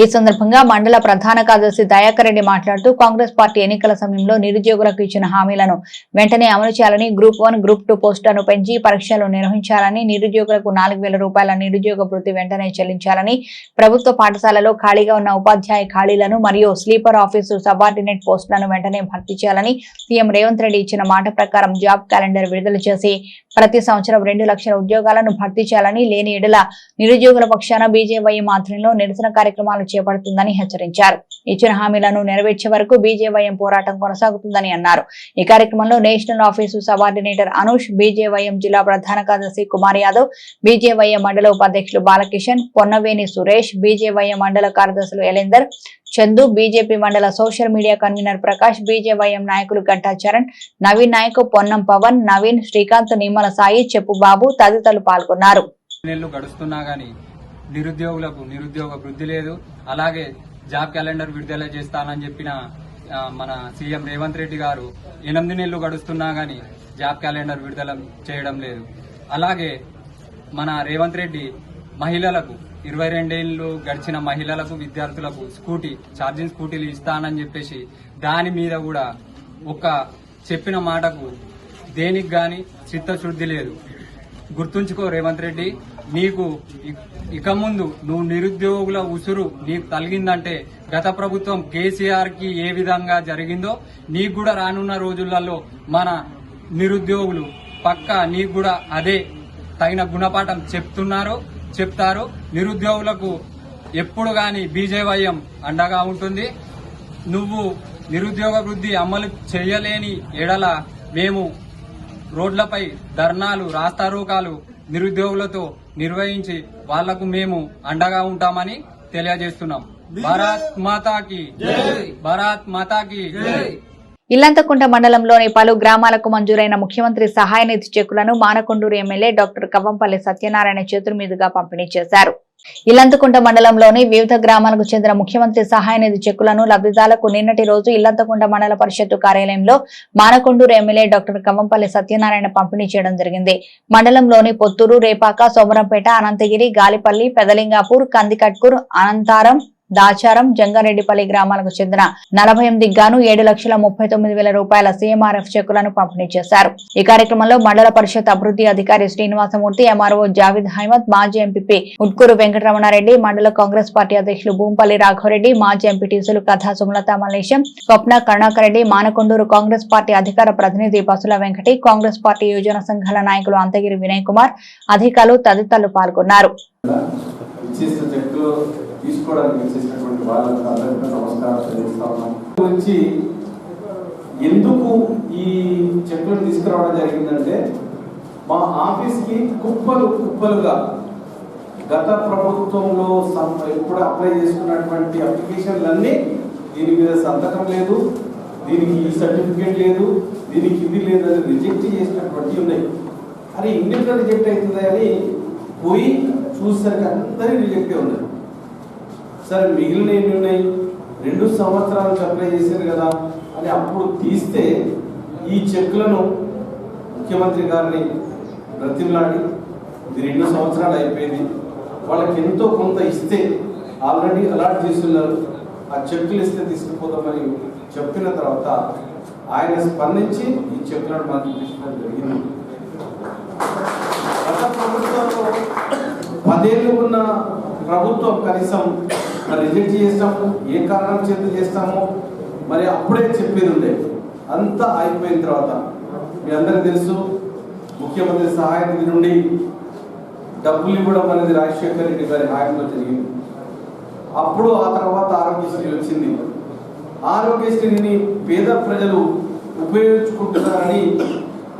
ఈ సందర్భంగా మండల ప్రధాన కార్యదర్శి దయాకర్ రెడ్డి మాట్లాడుతూ కాంగ్రెస్ పార్టీ ఎన్నికల సమయంలో నిరుద్యోగులకు ఇచ్చిన హామీలను వెంటనే అమలు చేయాలని, గ్రూప్ 1, గ్రూప్ 2 పోస్టులను పెంచి పరీక్షలు నిర్వహించాలని, నిరుద్యోగులకు 4,000 రూపాయల నిరుద్యోగ భృతి వెంటనే చెల్లించాలని, ప్రభుత్వ పాఠశాలలో ఖాళీగా ఉన్న ఉపాధ్యాయ ఖాళీలను మరియు స్లీపర్ ఆఫీసు సబార్డినేట్ పోస్టులను వెంటనే భర్తీ చేయాలని, సీఎం రేవంత్ రెడ్డి ఇచ్చిన మాట ప్రకారం జాబ్ క్యాలెండర్ విడుదల చేసి ప్రతి సంవత్సరం 2 లక్షల ఉద్యోగాలను భర్తీ చేయాలని, లేని ఎడల నిరుద్యోగుల పక్షాన బీజేవైఎం ఆధ్వర్యంలో నిరసన కార్యక్రమాలు చేపడుతుందని హెచ్చరించారు. ఇచ్చిన హామీలను నెరవేర్చే వరకు బీజేవైఎం పోరాటం కొనసాగుతుందని అన్నారు. ఈ కార్యక్రమంలో national office subordinator Anush, BJYM జిల్లా ప్రధాన కార్యదర్శి కుమార్ యాదవ్, బీజేవైఎం మండల ఉపాధ్యక్షులు బాలకిషన్, పొన్నవేని సురేష్, బీజేవైఎం మండల కార్యదర్శులు ఎలేందర్, చందు, బీజేపీ మండల social media convener Prakash, BJYM నాయకులు గంటా చరణ్, నవీన్ నాయక్, పొన్నం పవన్, నవీన్, శ్రీకాంత్, నిమ్మల సాయి, చెప్పు బాబు తదితరులు పాల్గొన్నారు. నిరుద్యోగులకు నిరుద్యోగ వృద్ధి లేదు. అలాగే జాబ్ క్యాలెండర్ విడుదల చేస్తానని చెప్పిన మన సీఎం రేవంత్ రెడ్డి గారు 8 నెలలు గడుస్తున్నా గానీ జాబ్ క్యాలెండర్ విడుదల చేయడం లేదు. అలాగే మన రేవంత్ రెడ్డి మహిళలకు 22 ఏళ్లు గడిచిన మహిళలకు, విద్యార్థులకు ఛార్జింగ్ స్కూటీలు ఇస్తానని చెప్పేసి దాని మీద కూడా ఒక్క చెప్పిన మాటకు దేనికి గాని చిత్తశుద్ధి లేదు. గుర్తుంచుకో రేవంత్ రెడ్డి, నీకు ఇక ముందు నువ్వు నిరుద్యోగుల ఉసురు నీకు తలిగిందంటే గత ప్రభుత్వం కేసీఆర్ కి ఏ విధంగా జరిగిందో నీకు కూడా రానున్న రోజులలో మన నిరుద్యోగులు పక్కా నీకు కూడా అదే తగిన గుణపాఠం చెప్తారు. నిరుద్యోగులకు ఎప్పుడు గాని బీజేవైఎం అండగా ఉంటుంది. నువ్వు నిరుద్యోగ వృద్ధి అమలు చేయలేని ఎడల మేము రోడ్లపై ధర్నాలు, రాస్తారోకాలు నిరుద్యోగులతో నిర్వహించి వాళ్లకు మేము అండగా ఉంటామని తెలియజేస్తున్నాం. భారత్ మాతాకి జై, భారత్ మాతాకి జై. ఇల్లంతకుంట మండలంలోని పలు గ్రామాలకు మంజూరైన ముఖ్యమంత్రి సహాయ నిధి చెక్కులను మానకొండూరు ఎమ్మెల్యే డాక్టర్ కవ్వంపల్లి సత్యనారాయణ చేతుల మీదుగా పంపిణీ చేశారు. ఇల్లంతకుంట మండలంలోని వివిధ గ్రామాలకు చెందిన ముఖ్యమంత్రి సహాయ నిధి చెక్కులను లబ్ధిదారులకు నిన్నటి రోజు ఇల్లంతకుంట మండల పరిషత్తు కార్యాలయంలో మానకొండూరు ఎమ్మెల్యే డాక్టర్ కవ్వంపల్లి సత్యనారాయణ పంపిణీ చేయడం జరిగింది. మండలంలోని పొత్తూరు, రేపాక, సోమరంపేట, అనంతగిరి, గాలిపల్లి, పెదలింగాపూర్, కందికట్కూర్, అనంతారం, దాచారం జంగారెడ్డిపల్లి గ్రామాలకు చెందిన 48 గాను 7,39,000 రూపాయల సీఎంఆర్ఎఫ్ చెక్కులను పంపిణీ చేశారు. ఈ కార్యక్రమంలో మండల పరిషత్ అభివృద్ధి అధికారి శ్రీనివాసమూర్తి, ఎంఆర్ఓ జావిద్ అహ్మద్, మాజీ ఎంపీపీ ఉట్కూరు వెంకటరమణారెడ్డి, మండల కాంగ్రెస్ పార్టీ అధ్యక్షులు భూంపల్లి రాఘవరెడ్డి, మాజీ ఎంపీటీసీలు కథా సుమలత మల్లేశం, స్వప్న కరుణాకర్ రెడ్డి, మానకొండూరు కాంగ్రెస్ పార్టీ అధికార ప్రతినిధి బసుల వెంకటి, కాంగ్రెస్ పార్టీ యువజన సంఘాల నాయకులు అంతగిరి వినయ్ కుమార్, అధికారులు తదితరులు పాల్గొన్నారు. ఎందుకు ఈ చెక్కులను తీసుకురావడం జరిగిందంటే మా ఆఫీస్కి కుప్పలుగా గత ప్రభుత్వంలో ఎప్పుడు అప్లై చేసుకున్నటువంటి అప్లికేషన్లన్నీ దీని మీద సంతకం లేదు, దీనికి ఈ సర్టిఫికేట్ లేదు, దీనికి ఇది లేదని రిజెక్ట్ చేసినటువంటి ఉన్నాయి. అని ఇన్నిట్లో రిజెక్ట్ అవుతుంది అని పోయి చూసరికి అందరి రిజెక్టే ఉన్నాయి. సరే మిగిలిన ఎన్ని ఉన్నాయి, 2 సంవత్సరాలకు అప్లై చేశారు కదా అని అప్పుడు తీస్తే ఈ చెక్కులను ముఖ్యమంత్రి గారిని బ్రతిమలాడి ఇది 2 సంవత్సరాలు అయిపోయింది, వాళ్ళకి ఎంతో కొంత ఇస్తే ఆల్రెడీ అలాట్ చేస్తున్నారు, ఆ చెక్కులు ఇస్తే తీసుకుపోతామని చెప్పిన తర్వాత ఆయన స్పందించి ఈ చెక్కులను మాకు ఇప్పించడం జరిగింది. గత ప్రభుత్వంలో 10 ఏళ్ళు ఉన్న ప్రభుత్వం కనీసం మరి రిజెక్ట్ చేస్తాము, ఏ కారణం చేత చేస్తామో మరి అప్పుడే చెప్పేది ఉండే. అంతా అయిపోయిన తర్వాత మీ అందరికీ తెలుసు, ముఖ్యమంత్రి సహాయ నిధి నుండి డబ్బులు ఇవ్వడం అనేది రాజశేఖర రెడ్డి గారి హాయంలో జరిగింది. అప్పుడు ఆ తర్వాత ఆరోగ్యశ్రీ వచ్చింది. ఆరోగ్యశ్రీని పేద ప్రజలు ఉపయోగించుకుంటున్నారని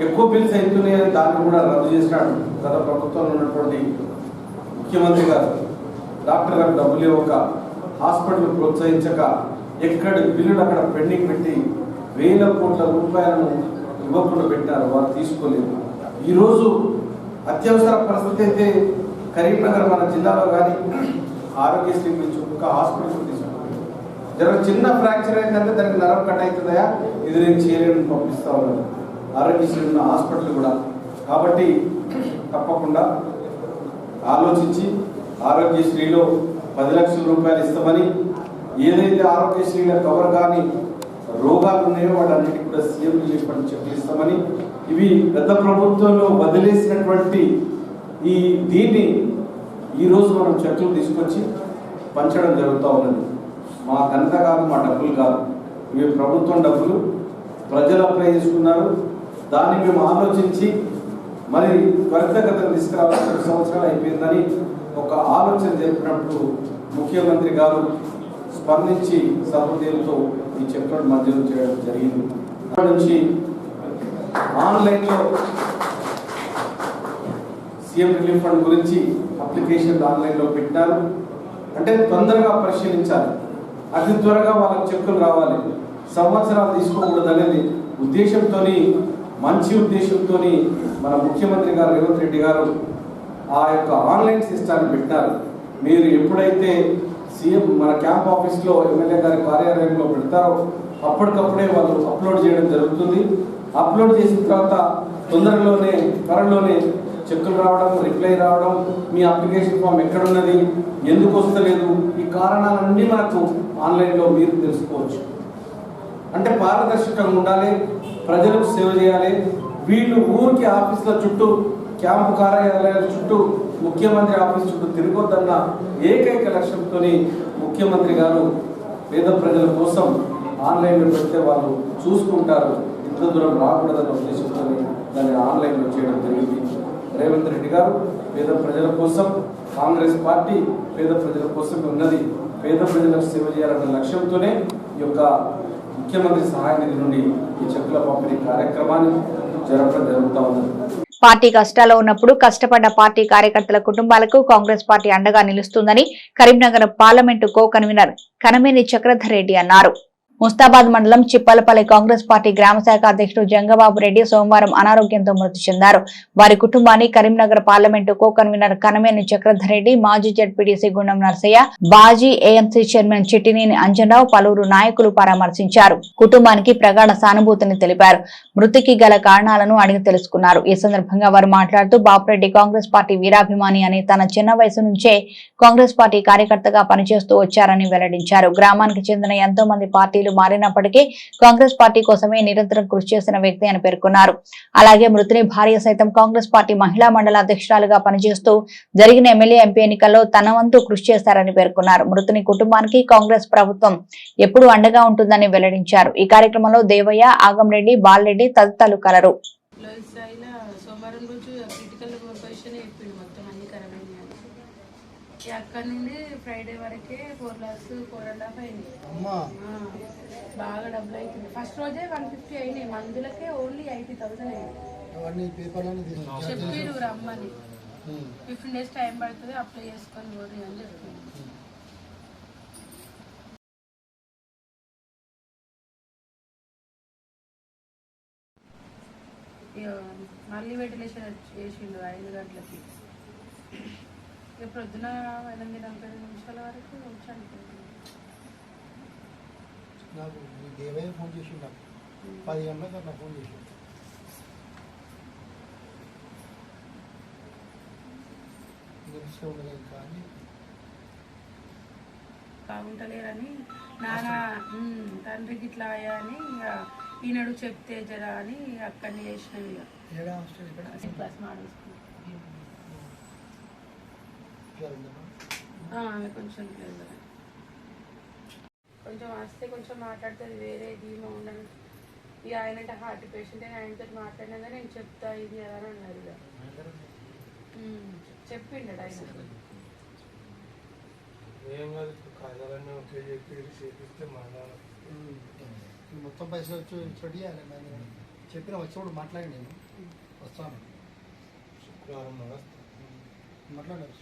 ఎక్కువ బిల్స్ అవుతున్నాయని దాన్ని కూడా రద్దు చేసినాడు గత ప్రభుత్వంలో ఉన్నటువంటి ముఖ్యమంత్రి గారు. డాక్టర్లకు డబ్బులు ఇవ్వక, హాస్పిటల్ ప్రోత్సహించక, ఎక్కడి బిల్లులు అక్కడ పెండింగ్ పెట్టి వేల కోట్ల రూపాయలను ఇవ్వకుండా పెట్టారు, వారు తీసుకోలేదు. ఈరోజు అత్యవసర పరిస్థితి అయితే కరీంనగర్ మన జిల్లాలో కానీ ఆరోగ్యశ్రీ గురించి ఒక హాస్పిటల్ తీసుకుంటారు. జర చిన్న ఫ్రాక్చర్ అయిందంటే దానికి నరం కట్ అవుతుందా, ఇది నేను చేయలేని పంపిస్తా ఉన్నాను ఆరోగ్యశ్రీ ఉన్న హాస్పిటల్ కూడా. కాబట్టి తప్పకుండా ఆలోచించి ఆరోగ్యశ్రీలో 10 లక్షల రూపాయలు ఇస్తామని, ఏదైతే ఆరోగ్యశ్రీలో కవర్ కానీ రోగాలు ఉన్నాయో వాటన్నిటికీ కూడా సీఎం రిలీఫ్ ఫండ్ చెక్కులు ఇస్తామని, ఇవి గత ప్రభుత్వంలో వదిలేసినటువంటి దీన్ని ఈరోజు మనం చెక్కులు తీసుకొచ్చి పంచడం జరుగుతూ ఉన్నది. మా ఘనత కాదు, మా డబ్బులు కాదు, ఇవి ప్రభుత్వం డబ్బులు, ప్రజలు అప్లై చేసుకున్నారు. దాన్ని మేము ఆలోచించి మరి త్వరితగతిన తీసుకురావాల్సిన 2 సంవత్సరాలు అయిపోయిందని ఒక ఆలోచన జరిపినప్పుడు ముఖ్యమంత్రి గారు స్పందించి సహృదయంతో ఈ చెక్కులను మంజూరు చేయడం జరిగింది. అప్పటి నుంచి ఆన్లైన్లో సీఎం రిలీఫ్ ఫండ్ గురించి అప్లికేషన్ ఆన్లైన్లో పెట్టినారు. అంటే తొందరగా పరిశీలించాలి, అతి త్వరగా వాళ్ళకి చెక్కులు రావాలి, సంవత్సరాలు తీసుకోకూడదు అనేది ఉద్దేశంతో, మంచి ఉద్దేశంతో మన ముఖ్యమంత్రి గారు రేవంత్ రెడ్డి గారు ఆ యొక్క ఆన్లైన్ సిస్టాన్ని పెట్టినారు. మీరు ఎప్పుడైతే సీఎం మన క్యాంప్ ఆఫీస్లో ఎమ్మెల్యే గారి కార్యాలయంలో పెడతారో అప్పటికప్పుడే వాళ్ళు అప్లోడ్ చేయడం జరుగుతుంది. అప్లోడ్ చేసిన తర్వాత త్వరలోనే చెక్కులు రావడం, రిప్లై రావడం, మీ అప్లికేషన్ ఫామ్ ఎక్కడున్నది, ఎందుకు వస్తలేదు, ఈ కారణాలన్నీ మనకు ఆన్లైన్లో మీరు తెలుసుకోవచ్చు. అంటే పారదర్శకంగా ఉండాలి, ప్రజలకు సేవ చేయాలి. వీళ్ళు ఊరికి ఆఫీసుల చుట్టూ, క్యాంపు కార్యాలయాల చుట్టూ, ముఖ్యమంత్రి ఆఫీస్ చుట్టూ తిరగొద్దన్న ఏకైక లక్ష్యంతో ముఖ్యమంత్రి గారు పేద ప్రజల కోసం ఆన్లైన్లో పెడితే వాళ్ళు చూసుకుంటారు, ఇంత దూరం రాకూడదన్న ఉద్దేశంతో దాన్ని ఆన్లైన్లో చేయడం జరిగింది. రేవంత్ రెడ్డి గారు పేద ప్రజల కోసం, కాంగ్రెస్ పార్టీ పేద ప్రజల కోసం ఉన్నది, పేద ప్రజలకు సేవ చేయాలన్న లక్ష్యంతోనే ఈ యొక్క ముఖ్యమంత్రి సహాయ నిధి నుండి ఈ చెక్కుల పంపిణీ కార్యక్రమాన్ని జరపడం జరుగుతూ ఉన్నది. పార్టీ కష్టాల్లో ఉన్నప్పుడు కష్టపడ్డ పార్టీ కార్యకర్తల కుటుంబాలకు కాంగ్రెస్ పార్టీ అండగా నిలుస్తుందని Karimnagar parliament co convener Kanameni Chakradhar Reddy అన్నారు. ముస్తాబాద్ మండలం చిప్పలపల్లి కాంగ్రెస్ పార్టీ గ్రామ శాఖ అధ్యక్షుడు జంగబాబు రెడ్డి సోమవారం అనారోగ్యంతో మృతి చెందారు. వారి కుటుంబాన్ని Karimnagar parliament co convener Kanameni Chakradhar Reddy, మాజీ జడ్పీటీసీ గుండం నర్సయ్య, బాజీ ఏఎంసీ చైర్మన్ చిట్టినేని అంజనరావు, పలువురు నాయకులు పరామర్శించారు. కుటుంబానికి ప్రగాఢ సానుభూతిని తెలిపారు. మృతికి గల కారణాలను అడిగి తెలుసుకున్నారు. ఈ సందర్భంగా వారు మాట్లాడుతూ బాపురెడ్డి కాంగ్రెస్ పార్టీ వీరాభిమాని అని, తన చిన్న వయసు నుంచే కాంగ్రెస్ పార్టీ కార్యకర్తగా పనిచేస్తూ వచ్చారని వెల్లడించారు. గ్రామానికి చెందిన ఎంతో మంది పార్టీలు మారినప్పటికీ కాంగ్రెస్ పార్టీ కోసమే నిరంతరం కృషి చేసిన వ్యక్తి అని పేర్కొన్నారు. అలాగే మృతుని భార్య సైతం కాంగ్రెస్ పార్టీ మహిళా మండల అధ్యక్షురాలుగా పనిచేస్తూ జరిగిన ఎమ్మెల్యే, ఎంపీ ఎన్నికల్లో తన వంతు కృషి చేశారని పేర్కొన్నారు. మృతుని కుటుంబానికి కాంగ్రెస్ ప్రభుత్వం ఎప్పుడూ అండగా ఉంటుందని వెల్లడించారు. ఈ కార్యక్రమంలో దేవయ్య, ఆగంరెడ్డి, బాలరెడ్డి తదితరులు కలరు. అక్కడ నుండి ఫ్రైడే వరకే 4 lakhs 4.5 అయింది. బాగా డబ్బులు అవుతుంది. ఫస్ట్ రోజే 150 అయినాయి. మందులకే ఓన్లీ 80,000 అయింది. చెప్పారు రమ్మని, 15 days టైం పడుతుంది, అప్లై చేసుకొని పోనీ అని చెప్పింది. మళ్ళీ వెంటిలేషన్ చేసిండు 5 గంటలకి. ప్రొద్దున 8:45 నిమిషాల వరకు చనిపోయింది. నాకు దేవయ్య ఫోన్ చేసిండు, నాకు 10 గంటలకు అట్లా ఫోన్ చేసిండు. ఉండలేదు కానీ బాగుంటలేరని నాన్న తండ్రికి ఇట్లా అయ్యా అని ఈనాడు చెప్తే జరా అని అక్కడిని చేసినాం. ఇక క్లాస్ మాడేసుకున్నాం. కొంచెం కొంచెం వస్తే కొంచెం మాట్లాడుతుంది, వేరే ధీమా ఉండదు. ఇక ఆయనంటే హార్ట్ పేషెంట్, ఆయనతో మాట్లాడినా కానీ నేను చెప్తా ఇది అని అన్నారు. ఇక చెప్పిండు ఆయన. మొత్తం పైసలు వచ్చి స్టడీ చేయాలి. చెప్పిన వచ్చినప్పుడు మాట్లాడి నేను వస్తాను, శుక్రవారం మాట్లాడారు.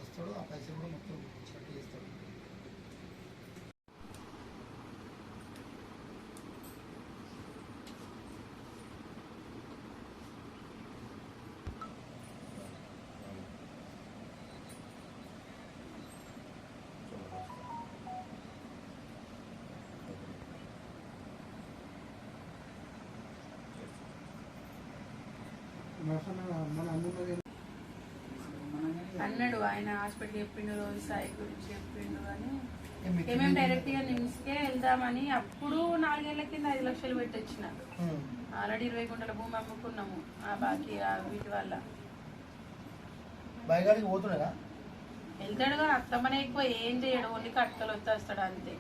వస్తాడు, ఆ పైసలు కూడా మొత్తం స్టడీ చేస్తాడు. అన్నాడు ఆయన, హాస్పిటల్ చెప్పిండు, రోజు సాయి గురించి చెప్పిండు. కానీ మేము డైరెక్ట్ గా నిమ్స్కే వెళ్దామని అప్పుడు 4 ఏళ్ల కింద 5 లక్షలు పెట్టి వచ్చిన. ఆల్రెడీ 20 గుంటల భూమి అమ్ముకున్నాము ఆ బాకీ వీటి వల్ల. వెళ్తాడు కానీ అత్తమ్మనే ఎక్కువ ఏం చేయడు, ఓన్లీ కట్టలు వచ్చేస్తాడు అంతే.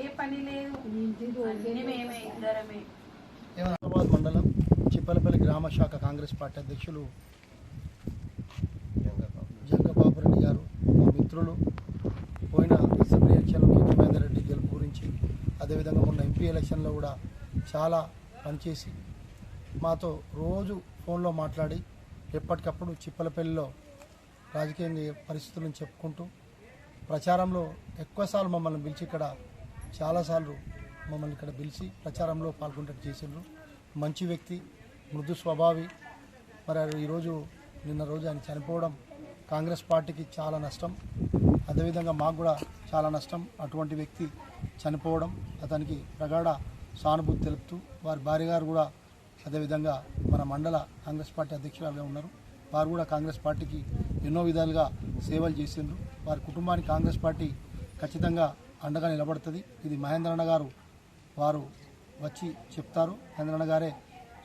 ఏ పని లేదు, అన్ని మేమే ఇద్దరమే. ముస్తాబాద్ మండలం చిప్పలపల్లి గ్రామ శాఖ కాంగ్రెస్ పార్టీ అధ్యక్షులు జంగబాబు రెడ్డి గారు, మా మిత్రులు, పోయిన అసెంబ్లీ ఎలక్షన్లో మహేందర్ రెడ్డి గెలుపు గురించి, అదేవిధంగా మొన్న ఎంపీ ఎలక్షన్లో కూడా చాలా పనిచేసి మాతో రోజు ఫోన్లో మాట్లాడి ఎప్పటికప్పుడు చిప్పలపల్లిలో రాజకీయ పరిస్థితులను చెప్పుకుంటూ ప్రచారంలో ఎక్కువసార్లు మమ్మల్ని పిలిచి ఇక్కడ చాలాసార్లు మమ్మల్ని ఇక్కడ పిలిచి ప్రచారంలో పాల్గొనేట్టు చేసిండ్రు. మంచి వ్యక్తి, మృదు స్వభావి. మరి ఈరోజు నిన్న రోజు ఆయన చనిపోవడం కాంగ్రెస్ పార్టీకి చాలా నష్టం, అదేవిధంగా మాకు కూడా చాలా నష్టం. అటువంటి వ్యక్తి చనిపోవడం అతనికి ప్రగాఢ సానుభూతి తెలుపుతూ, వారి భార్య గారు కూడా అదేవిధంగా మన మండల కాంగ్రెస్ పార్టీ అధ్యక్షురాలుగా ఉన్నారు. వారు కూడా కాంగ్రెస్ పార్టీకి ఎన్నో విధాలుగా సేవలు చేసిండ్రు. వారి కుటుంబానికి కాంగ్రెస్ పార్టీ ఖచ్చితంగా అండగా నిలబడుతుంది. ఇది మహేంద్రన్న గారు వారు వచ్చి చెప్తారు. మహేంద్రన్న గారే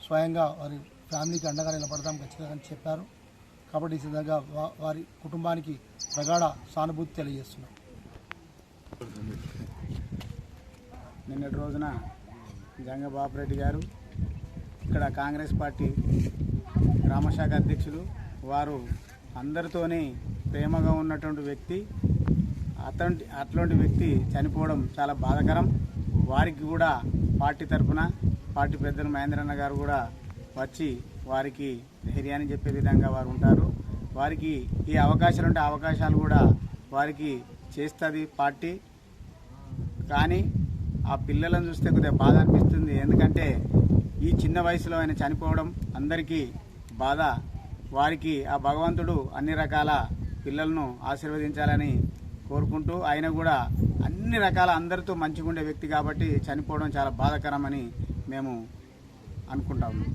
స్వయంగా వారి ఫ్యామిలీకి అండగా నిలబడదాం ఖచ్చితంగా అని చెప్పారు. కాబట్టి ఈ విధంగా వారి కుటుంబానికి ప్రగాఢ సానుభూతి తెలియజేస్తున్నారు. నిన్నటి రోజున జంగబాబు రెడ్డి గారు ఇక్కడ కాంగ్రెస్ పార్టీ గ్రామశాఖ అధ్యక్షులు, వారు అందరితోనే ప్రేమగా ఉన్నటువంటి వ్యక్తి. అట్లాంటి వ్యక్తి చనిపోవడం చాలా బాధాకరం. వారికి కూడా పార్టీ తరఫున పార్టీ పెద్దలు మహేంద్రన్న గారు కూడా వచ్చి వారికి ధైర్యాన్ని చెప్పే విధంగా వారు ఉంటారు. వారికి ఈ అవకాశాలు ఉంటే అవకాశాలు కూడా వారికి చేస్తుంది పార్టీ. కానీ ఆ పిల్లలను చూస్తే కొద్దిగా బాధ అనిపిస్తుంది. ఎందుకంటే ఈ చిన్న వయసులో ఆయన చనిపోవడం అందరికీ బాధ. వారికి ఆ భగవంతుడు అన్ని రకాల పిల్లలను ఆశీర్వదించాలని కోరుకుంటూ, ఆయన కూడా అన్ని రకాల అందరితో మంచిగా ఉండే వ్యక్తి కాబట్టి చనిపోవడం చాలా బాధాకరమని మేము అనుకుంటాము.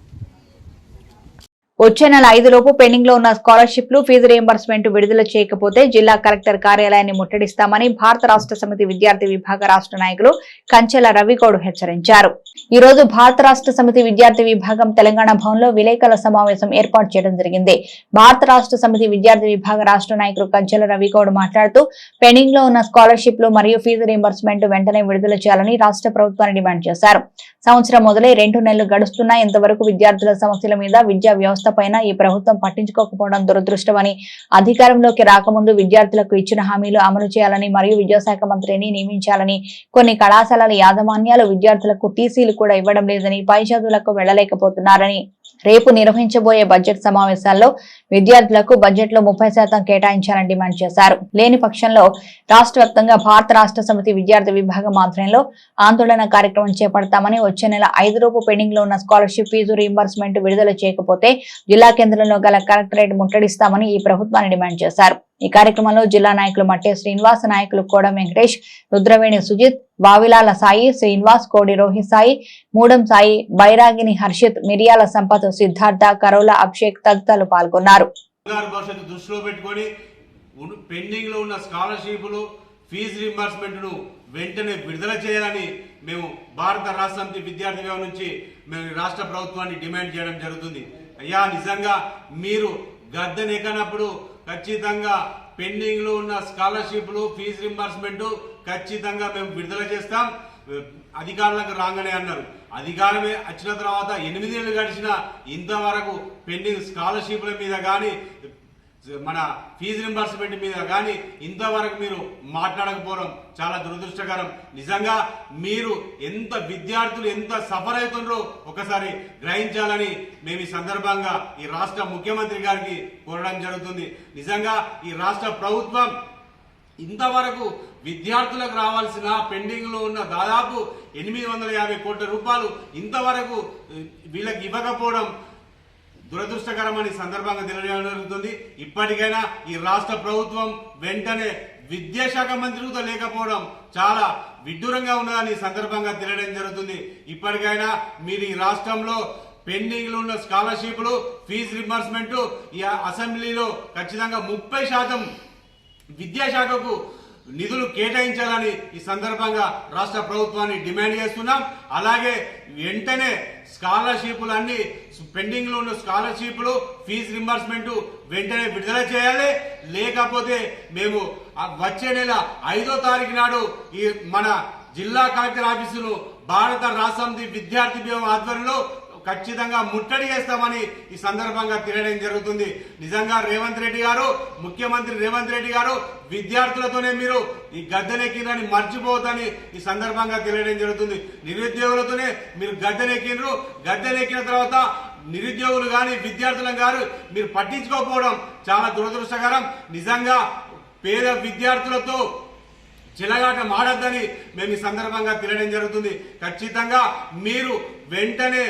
వచ్చే నెల 5 లోపు పెండింగ్ లో ఉన్న స్కాలర్షిప్లు ఫీజు రియంబర్స్మెంట్ విడుదల చేయకపోతే జిల్లా కలెక్టర్ కార్యాలయాన్ని ముట్టడిస్తామని భారత రాష్ట్ర సమితి విద్యార్థి విభాగ రాష్ట్ర నాయకులు కంచెల రవిగౌడ్ హెచ్చరించారు. ఈ రోజు భారత రాష్ట్ర సమితి విద్యార్థి విభాగం తెలంగాణ భవన్ లో విలేకరుల సమావేశం ఏర్పాటు చేయడం జరిగింది. భారత రాష్ట్ర సమితి విద్యార్థి విభాగ రాష్ట్ర నాయకులు కంచెల రవిగౌడ్ మాట్లాడుతూ పెండింగ్ లో ఉన్న స్కాలర్షిప్లు మరియు ఫీజు రియంబర్స్మెంట్ వెంటనే విడుదల చేయాలని రాష్ట్ర ప్రభుత్వాన్ని డిమాండ్ చేశారు. సంవత్సరం మొదలై 2 నెలలు గడుస్తున్నా ఇంతవరకు విద్యార్థుల సమస్యల మీద విద్యా వ్యవస్థ పైన ఈ ప్రభుత్వం పట్టించుకోకపోవడం దురదృష్టమని, అధికారంలోకి రాకముందు విద్యార్థులకు ఇచ్చిన హామీలు అమలు చేయాలని మరియు విద్యాశాఖ మంత్రిని నియమించాలని, కొన్ని కళాశాలల యాజమాన్యాలు విద్యార్థులకు టీసీలు కూడా ఇవ్వడం లేదని, పై చదువులకు వెళ్లలేకపోతున్నారని, రేపు నిర్వహించబోయే బడ్జెట్ సమావేశాల్లో విద్యార్థులకు బడ్జెట్ లో 30% కేటాయించాలని డిమాండ్ చేశారు. లేని పక్షంలో రాష్ట్ర వ్యాప్తంగా భారత రాష్ట్ర సమితి విద్యార్థి విభాగం ఆధ్వర్యంలో ఆందోళన కార్యక్రమం చేపడతామని, వచ్చే నెల 5 లోపు పెండింగ్ లో ఉన్న స్కాలర్షిప్ ఫీజు రీయింబర్స్మెంట్ విడుదల చేయకపోతే జిల్లా కేంద్రంలో గల కలెక్టరేట్ ముట్టడిస్తామని ఈ ప్రభుత్వాన్ని డిమాండ్ చేశారు. ఈ కార్యక్రమంలో జిల్లా నాయకులు మట్టే శ్రీనివాస్, నాయకులు కోడ వెంకటేష్, రుద్రవేణి సుజిత్, వావిలాల సాయి, శ్రీనివాస్, కోడి రోహిత్ సాయి, మూడం సాయి, బైరాగిని హర్షిత్, మిరియాల సంపత్, సిద్ధార్థ, కరోల అభిషేక్ తదితరులు పాల్గొన్నారు. దృష్టిలో పెట్టుకొని పెండింగ్ లో ఉన్న స్కాలర్షిప్లు ఫీజు రీయింబర్స్మెంట్ ను వెంటనే విడుదల చేయాలని మేము భారత రాష్ట్ర సమితి విద్యార్థి విభాగం నుంచి మేము రాష్ట్ర ప్రభుత్వాన్ని డిమాండ్ చేయడం జరుగుతుంది. అయ్యా, నిజంగా మీరు గద్దెనెక్కనప్పుడు ఖచ్చితంగా పెండింగ్ లో ఉన్న స్కాలర్షిప్లు ఫీజు రీయింబర్స్మెంట్ ఖచ్చితంగా మేము విడుదల చేస్తాం అధికారులకు రాగానే అన్నారు. అధికారమే వచ్చిన తర్వాత 8 ఏళ్లు గడిచినా ఇంతవరకు పెండింగ్ స్కాలర్షిప్ల మీద కానీ మన ఫీజు రింబర్స్మెంట్ మీద కానీ ఇంతవరకు మీరు మాట్లాడకపోవడం చాలా దురదృష్టకరం. నిజంగా మీరు విద్యార్థులు ఎంత సఫర్ అవుతుండ్రో ఒకసారి గ్రహించాలని మేము ఈ సందర్భంగా ఈ రాష్ట్ర ముఖ్యమంత్రి గారికి కోరడం జరుగుతుంది. నిజంగా ఈ రాష్ట్ర ప్రభుత్వం ఇంతవరకు విద్యార్థులకు రావాల్సిన పెండింగ్ లో ఉన్న దాదాపు 850 కోట్ల రూపాయలు ఇంతవరకు వీళ్ళకి ఇవ్వకపోవడం దురదృష్టకరమని సందర్భంగా తెలియజేయడం జరుగుతుంది. ఇప్పటికైనా ఈ రాష్ట్ర ప్రభుత్వం వెంటనే విద్యాశాఖ మంత్రితో లేకపోవడం చాలా విడ్డూరంగా ఉన్నదని సందర్భంగా తెలియడం జరుగుతుంది. ఇప్పటికైనా మీరు ఈ రాష్ట్రంలో పెండింగ్ లో ఉన్న స్కాలర్షిప్లు ఫీజు రింబర్స్మెంట్ ఈ అసెంబ్లీలో ఖచ్చితంగా 30% విద్యాశాఖకు నిధులు కేటాయించాలని ఈ సందర్భంగా రాష్ట్ర ప్రభుత్వాన్ని డిమాండ్ చేస్తున్నాం. అలాగే వెంటనే స్కాలర్షిప్లు అన్ని పెండింగ్ లో ఉన్న స్కాలర్షిప్లు ఫీజు రింబర్స్మెంట్ వెంటనే విడుదల చేయాలి. లేకపోతే మేము వచ్చే నెల 5వ తారీఖు నాడు ఈ మన జిల్లా కలెక్టర్ ఆఫీసును భారత రాష్ట్ర సమితి విద్యార్థి విభాగం ఆధ్వర్యంలో ఖచ్చితంగా ముట్టడి చేస్తామని ఈ సందర్భంగా తెలియడం జరుగుతుంది. నిజంగా రేవంత్ రెడ్డి గారు, ముఖ్యమంత్రి రేవంత్ రెడ్డి గారు విద్యార్థులతోనే మీరు ఈ గద్దెనెక్కినని మర్చిపోవద్దని ఈ సందర్భంగా తెలియడం జరుగుతుంది. నిరుద్యోగులతోనే మీరు గద్దెనెక్కినరు. గద్దెనెక్కిన తర్వాత నిరుద్యోగులు కానీ విద్యార్థులను కానీ మీరు పట్టించుకోకపోవడం చాలా దురదృష్టకరం. నిజంగా పేద విద్యార్థులతో చిలగాట మాడద్దని మేము ఈ సందర్భంగా తెలియడం జరుగుతుంది. ఖచ్చితంగా మీరు వెంటనే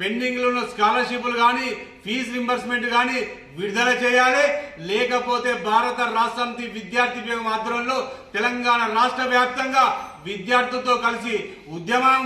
పెండింగ్ లో ఉన్న స్కాలర్షిప్లు కానీ ఫీజు రింబర్స్మెంట్ కానీ విడుదల చేయాలి. లేకపోతే భారత రాష్ట్ర సమితి విద్యార్థి విభాగం ఆధ్వర్యంలో తెలంగాణ రాష్ట్ర వ్యాప్తంగా విద్యార్థులతో కలిసి ఉద్యమం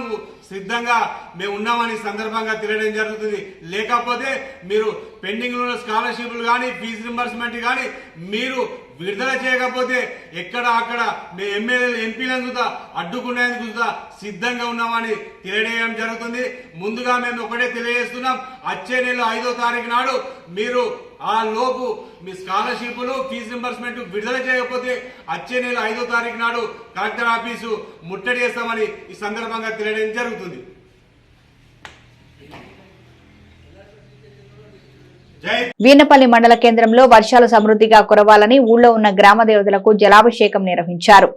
సిద్ధంగా మేము ఉన్నామని సందర్భంగా తెలియడం జరుగుతుంది. లేకపోతే మీరు పెండింగ్ లో ఉన్న స్కాలర్షిప్లు కానీ ఫీజు రింబర్స్మెంట్ కానీ మీరు విడుదల చేయకపోతే ఎక్కడ అక్కడ మీ ఎమ్మెల్యేలు ఎంపీలను కూడా అడ్డుకునేందుకు కూడా సిద్ధంగా ఉన్నామని తెలియజేయడం జరుగుతుంది. ముందుగా మేము ఒకటే తెలియజేస్తున్నాం, వచ్చే నెల 5వ తారీఖు నాడు మీరు ఆ లోపు మీ స్కాలర్షిప్లు ఫీజు రింబర్స్మెంట్ విడుదల చేయకపోతే వచ్చే నెల 5వ తారీఖు నాడు కలెక్టర్ ఆఫీసు ముట్టడి చేస్తామని ఈ సందర్భంగా తెలియడం జరుగుతుంది. వీనపల్లి మండల కేంద్రంలో వర్షాలు సమృద్ధిగా కురవాలని ఊళ్లో ఉన్న గ్రామ దేవతలకు జలాభిషేకం నిర్వహించారు.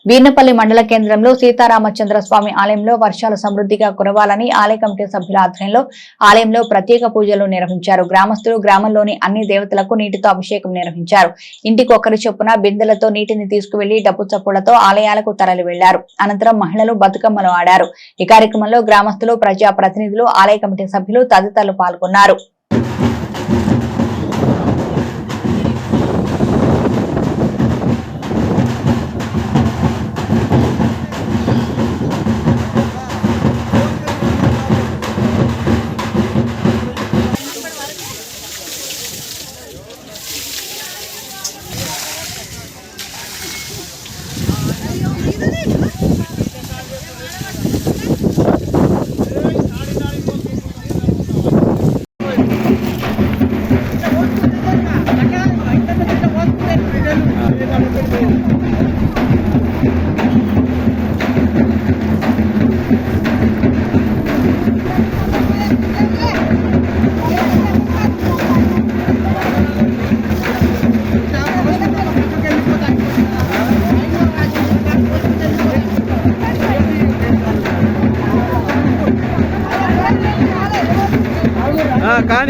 వీర్నపల్లి మండల కేంద్రంలో సీతారామచంద్ర స్వామి ఆలయంలో వర్షాలు సమృద్ధిగా కురవాలని ఆలయ కమిటీ సభ్యుల ఆధ్వర్యంలో ఆలయంలో ప్రత్యేక పూజలు నిర్వహించారు. గ్రామస్తులు గ్రామంలోని అన్ని దేవతలకు నీటితో అభిషేకం నిర్వహించారు. ఇంటికి ఒకరి చొప్పున బిందెలతో నీటిని తీసుకువెళ్లి డప్పు చప్పులతో ఆలయాలకు తరలి వెళ్లారు. అనంతరం మహిళలు బతుకమ్మలు ఆడారు. ఈ కార్యక్రమంలో గ్రామస్తులు, ప్రజా ప్రతినిధులు, ఆలయ కమిటీ సభ్యులు తదితరులు పాల్గొన్నారు.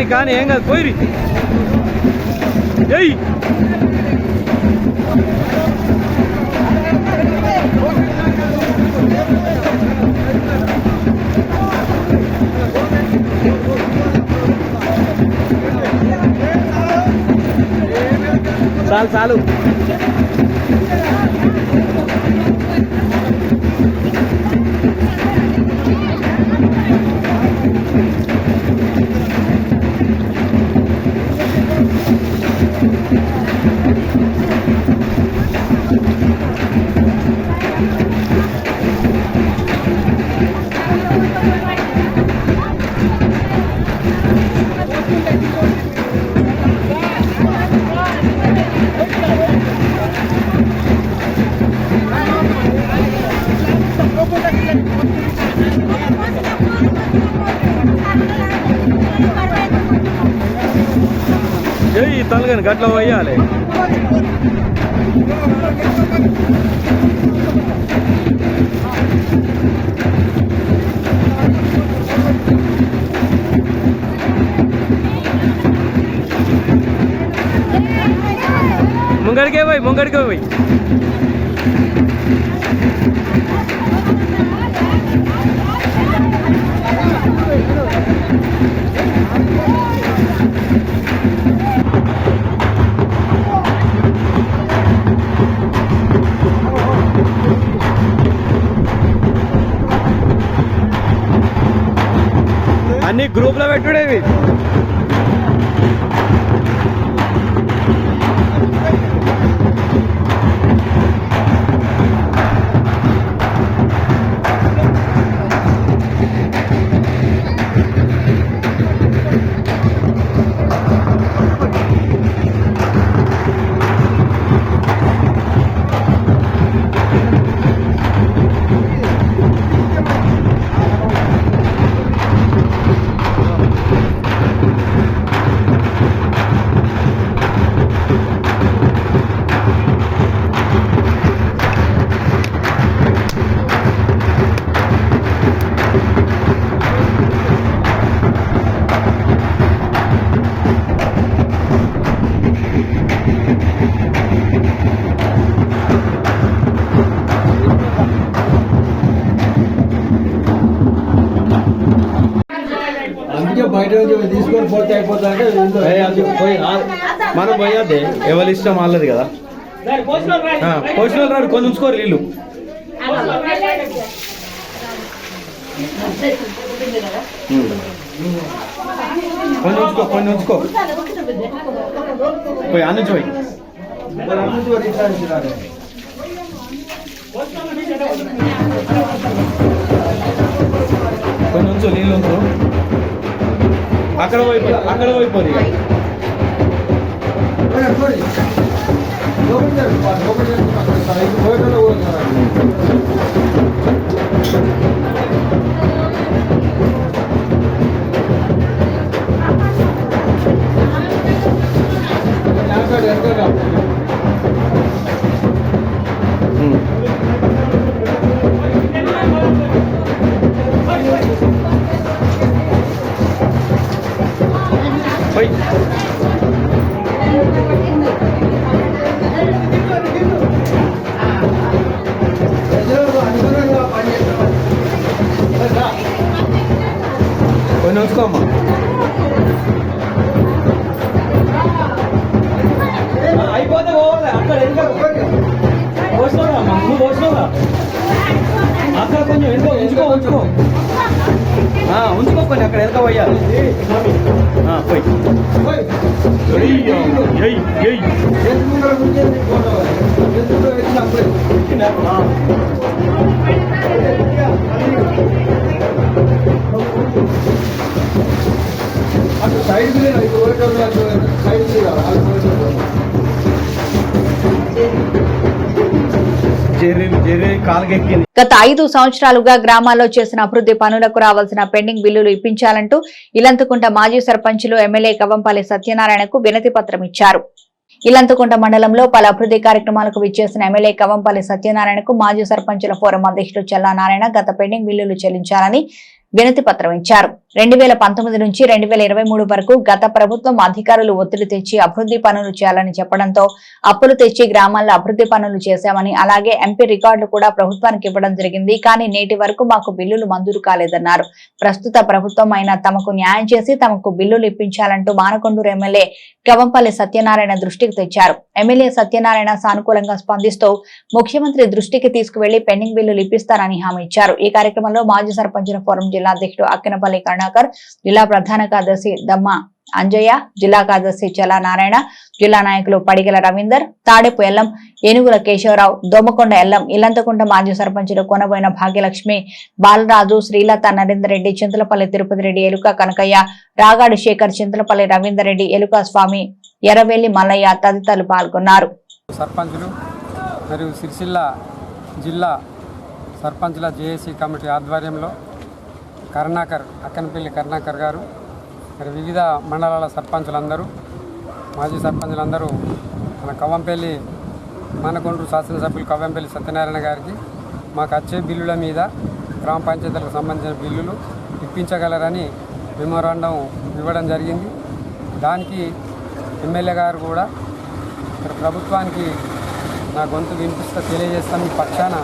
కానీ ఏం కాదు పోయి చాలు తలగని గట్ల పోయాలి. ముంగడికే పోయి అన్ని గ్రూప్ లో పెట్టుడేవి. బయట నుంచి తీసుకొని పోతే అయిపోతా మనం పోయద్దే ఎవరి ఇష్టం వాళ్ళది కదా. పోషణ రాడు కొన్ని ఉంచుకోరు వీళ్ళు. కొన్ని ఉంచుకో పోయి అన్నించి పోయి కొన్ని ఉంచు నీళ్ళు ఉంచు. అక్కడ పోయిపోయి కొంచెం ఉంచుకోమ్మా. అయిపోతే పోవాలి అక్కడ పోసినావా నువ్వు పోసినావా అక్కడ కొంచెం ఎంతో ఉంచుకో ఉంచుకోకండి అక్కడ ఎంత పోయాలి అటు సైడ్ గత 5 సంవత్సరాలుగా గ్రామాల్లో చేసిన అభివృద్ధి పనులకు రావాల్సిన పెండింగ్ బిల్లులు ఇప్పించాలంటూ ఇలంతకుంట మాజీ సర్పంచులు ఎమ్మెల్యే కవంపల్లి సత్యనారాయణకు వినతి పత్రం ఇచ్చారు. ఇలంతకుంట మండలంలో పలు అభివృద్ధి కార్యక్రమాలకు విచ్చేసిన ఎమ్మెల్యే కవంపల్లి సత్యనారాయణకు మాజీ సర్పంచుల ఫోరం అధ్యక్షుడు చల్లా నారాయణ గత పెండింగ్ బిల్లులు చెల్లించాలని వినతి పత్రం ఇచ్చారు. 2019 నుంచి 2023 వరకు గత ప్రభుత్వం అధికారులు ఒత్తిడి తెచ్చి అభివృద్ధి పనులు చేయాలని చెప్పడంతో అప్పులు తెచ్చి గ్రామాల్లో అభివృద్ధి పనులు చేశామని, అలాగే ఎంపీ రికార్డులు కూడా ప్రభుత్వానికి ఇవ్వడం జరిగింది. కానీ నేటి వరకు మాకు బిల్లులు మంజూరు కాలేదన్నారు. ప్రస్తుత ప్రభుత్వం అయినా తమకు న్యాయం చేసి తమకు బిల్లులు ఇప్పించాలంటూ మానకొండూరు ఎమ్మెల్యే కవంపల్లి సత్యనారాయణ దృష్టికి తెచ్చారు. ఎమ్మెల్యే సత్యనారాయణ సానుకూలంగా స్పందిస్తూ ముఖ్యమంత్రి దృష్టికి తీసుకువెళ్లి పెండింగ్ బిల్లులు ఇప్పిస్తారని హామీ ఇచ్చారు. ఈ కార్యక్రమంలో మాజీ సర్పంచుల ఫోరం జిల్లా అధ్యక్షుడు అక్కినపల్లి కరుణాకర్, జిల్లా ప్రధాన కార్యదర్శి దమ్మ అంజయ్య, జిల్లా కార్యదర్శి చలా నారాయణ, జిల్లా నాయకులు పడిగల రవీందర్, తాడెపు ఎల్లం, ఏనుగుల కేశవరావు, దోమకొండ ఎల్లం, ఇల్లంతకుంట మాజీ సర్పంచులు కొనబోయిన భాగ్యలక్ష్మి, బాలరాజు, శ్రీలత, నరేందర్ రెడ్డి, చింతలపల్లి తిరుపతి రెడ్డి, ఎలుక కనకయ్య, రాగాడు శేఖర్, చింతలపల్లి రవీందర్ రెడ్డి, ఎలుక స్వామి, ఎర్రవెల్లి మల్లయ్య తదితరులు పాల్గొన్నారు. సర్పంచులు మరియు సిరిసిల్ల జిల్లా సర్పంచుల జేఏసీ కమిటీ ఆధ్వర్యంలో అక్కనపల్లి కరుణాకర్ గారు, మరి వివిధ మండలాల సర్పంచులందరూ, మాజీ సర్పంచులందరూ మన కవంపల్లి మానకొండూరు శాసనసభ్యులు కవంపల్లి సత్యనారాయణ గారికి మాకు వచ్చే బిల్లుల మీద గ్రామ పంచాయతీలకు సంబంధించిన బిల్లులు ఇప్పించగలరని మెమోరాండం ఇవ్వడం జరిగింది. దానికి ఎమ్మెల్యే గారు కూడా ప్రభుత్వానికి నా గొంతు వినిపిస్తూ తెలియజేస్తాను. మీ పక్షాన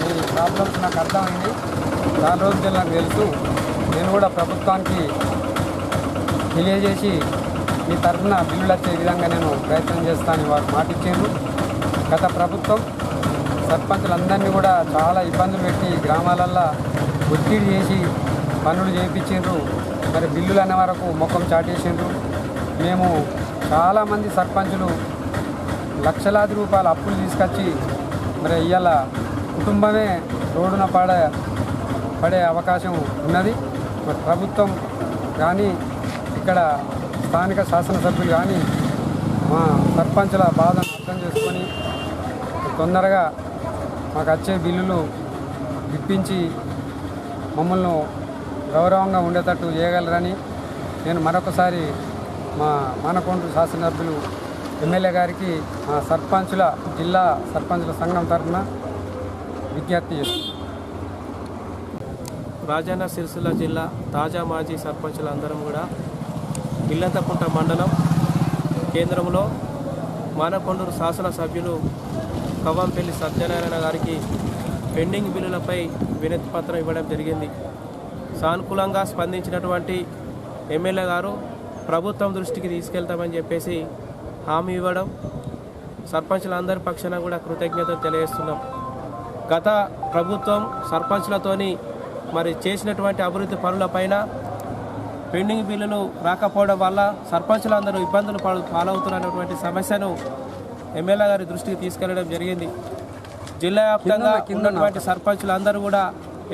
మీ ప్రాబ్లమ్స్ నాకు అర్థమైంది, చాలా రోజులు నాకు తెలుసు, నేను కూడా ప్రభుత్వానికి తెలియజేసి మీ తరఫున బిల్లులు వచ్చే విధంగా నేను ప్రయత్నం చేస్తానని వారు మాట ఇచ్చారు. గత ప్రభుత్వం సర్పంచులందరినీ కూడా చాలా ఇబ్బందులు పెట్టి గ్రామాలల్లో ఒత్తిడి చేసి పనులు చేయించారు. మరి బిల్లులు అనే వరకు ముఖం చాటేసిండ్రు. మేము చాలామంది సర్పంచులు లక్షలాది రూపాయల అప్పులు తీసుకొచ్చి మరి ఇవాళ కుటుంబమే రోడ్డున పడే అవకాశం ఉన్నది. మరి ప్రభుత్వం కానీ ఇక్కడ స్థానిక శాసనసభ్యులు కానీ మా సర్పంచుల బాధను అర్థం చేసుకొని తొందరగా మాకు వచ్చే బిల్లులు ఇప్పించి మమ్మల్ని గౌరవంగా ఉండేటట్టు చేయగలరని నేను మరొకసారి మా మానకొండూరు శాసనసభ్యులు ఎమ్మెల్యే గారికి మా సర్పంచుల జిల్లా సర్పంచుల సంఘం తరఫున విజ్ఞప్తి చేస్తున్నాను. రాజన్న సిరిసిల్ల జిల్లా తాజా మాజీ సర్పంచులందరం కూడా ఇల్లంతకుంట మండలం కేంద్రంలో మానకొండూరు శాసనసభ్యులు కవంపల్లి సత్యనారాయణ గారికి పెండింగ్ బిల్లులపై వినతి పత్రం ఇవ్వడం జరిగింది. సానుకూలంగా స్పందించినటువంటి ఎమ్మెల్యే గారు ప్రభుత్వం దృష్టికి తీసుకెళ్తామని చెప్పేసి హామీ ఇవ్వడం సర్పంచులందరి పక్షాన కూడా కృతజ్ఞతలు తెలియజేస్తున్నాం. గత ప్రభుత్వం సర్పంచులతోని మరి చేసినటువంటి అభివృద్ధి పనులపైన పెండింగ్ బిల్లులు రాకపోవడం వల్ల సర్పంచులందరూ ఇబ్బందులు పాలవుతున్నటువంటి సమస్యను ఎమ్మెల్యే గారి దృష్టికి తీసుకెళ్లడం జరిగింది. జిల్లా వ్యాప్తంగా ఉన్నటువంటి సర్పంచులందరూ కూడా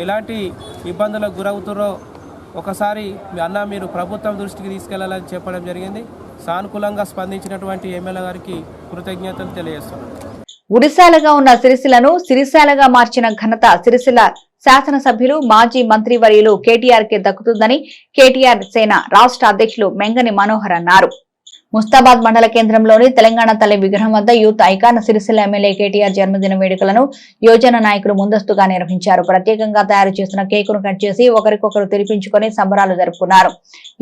ఎలాంటి ఇబ్బందులకు గురవుతారో ఒకసారి మీరు ప్రభుత్వం దృష్టికి తీసుకెళ్లాలని చెప్పడం జరిగింది. సానుకూలంగా స్పందించినటువంటి ఎమ్మెల్యే గారికి కృతజ్ఞతలు తెలియజేస్తున్నాను. ఉరిశాలగా ఉన్న సిరిసిల్లను సిరిశాలగా మార్చిన ఘనత సిరిసిల్ల శాసనసభ్యులు మాజీ మంత్రివర్యులు కేటీఆర్ కే దక్కుతుందని కేటీఆర్ సేన రాష్ట్ర అధ్యక్షులు మెంగని మనోహర్ అన్నారు. ముస్తాబాద్ మండల కేంద్రంలోని తెలంగాణ తల్లి విగ్రహం వద్ద youth icon Sircilla MLA KTR జన్మదిన వేడుకలను యోజన నాయకులు ముందస్తుగా నిర్వహించారు. ప్రత్యేకంగా తయారు చేసిన కేకును కట్ చేసి ఒకరికొకరు తినిపించుకొని సంబరాలు జరుపుకున్నారు.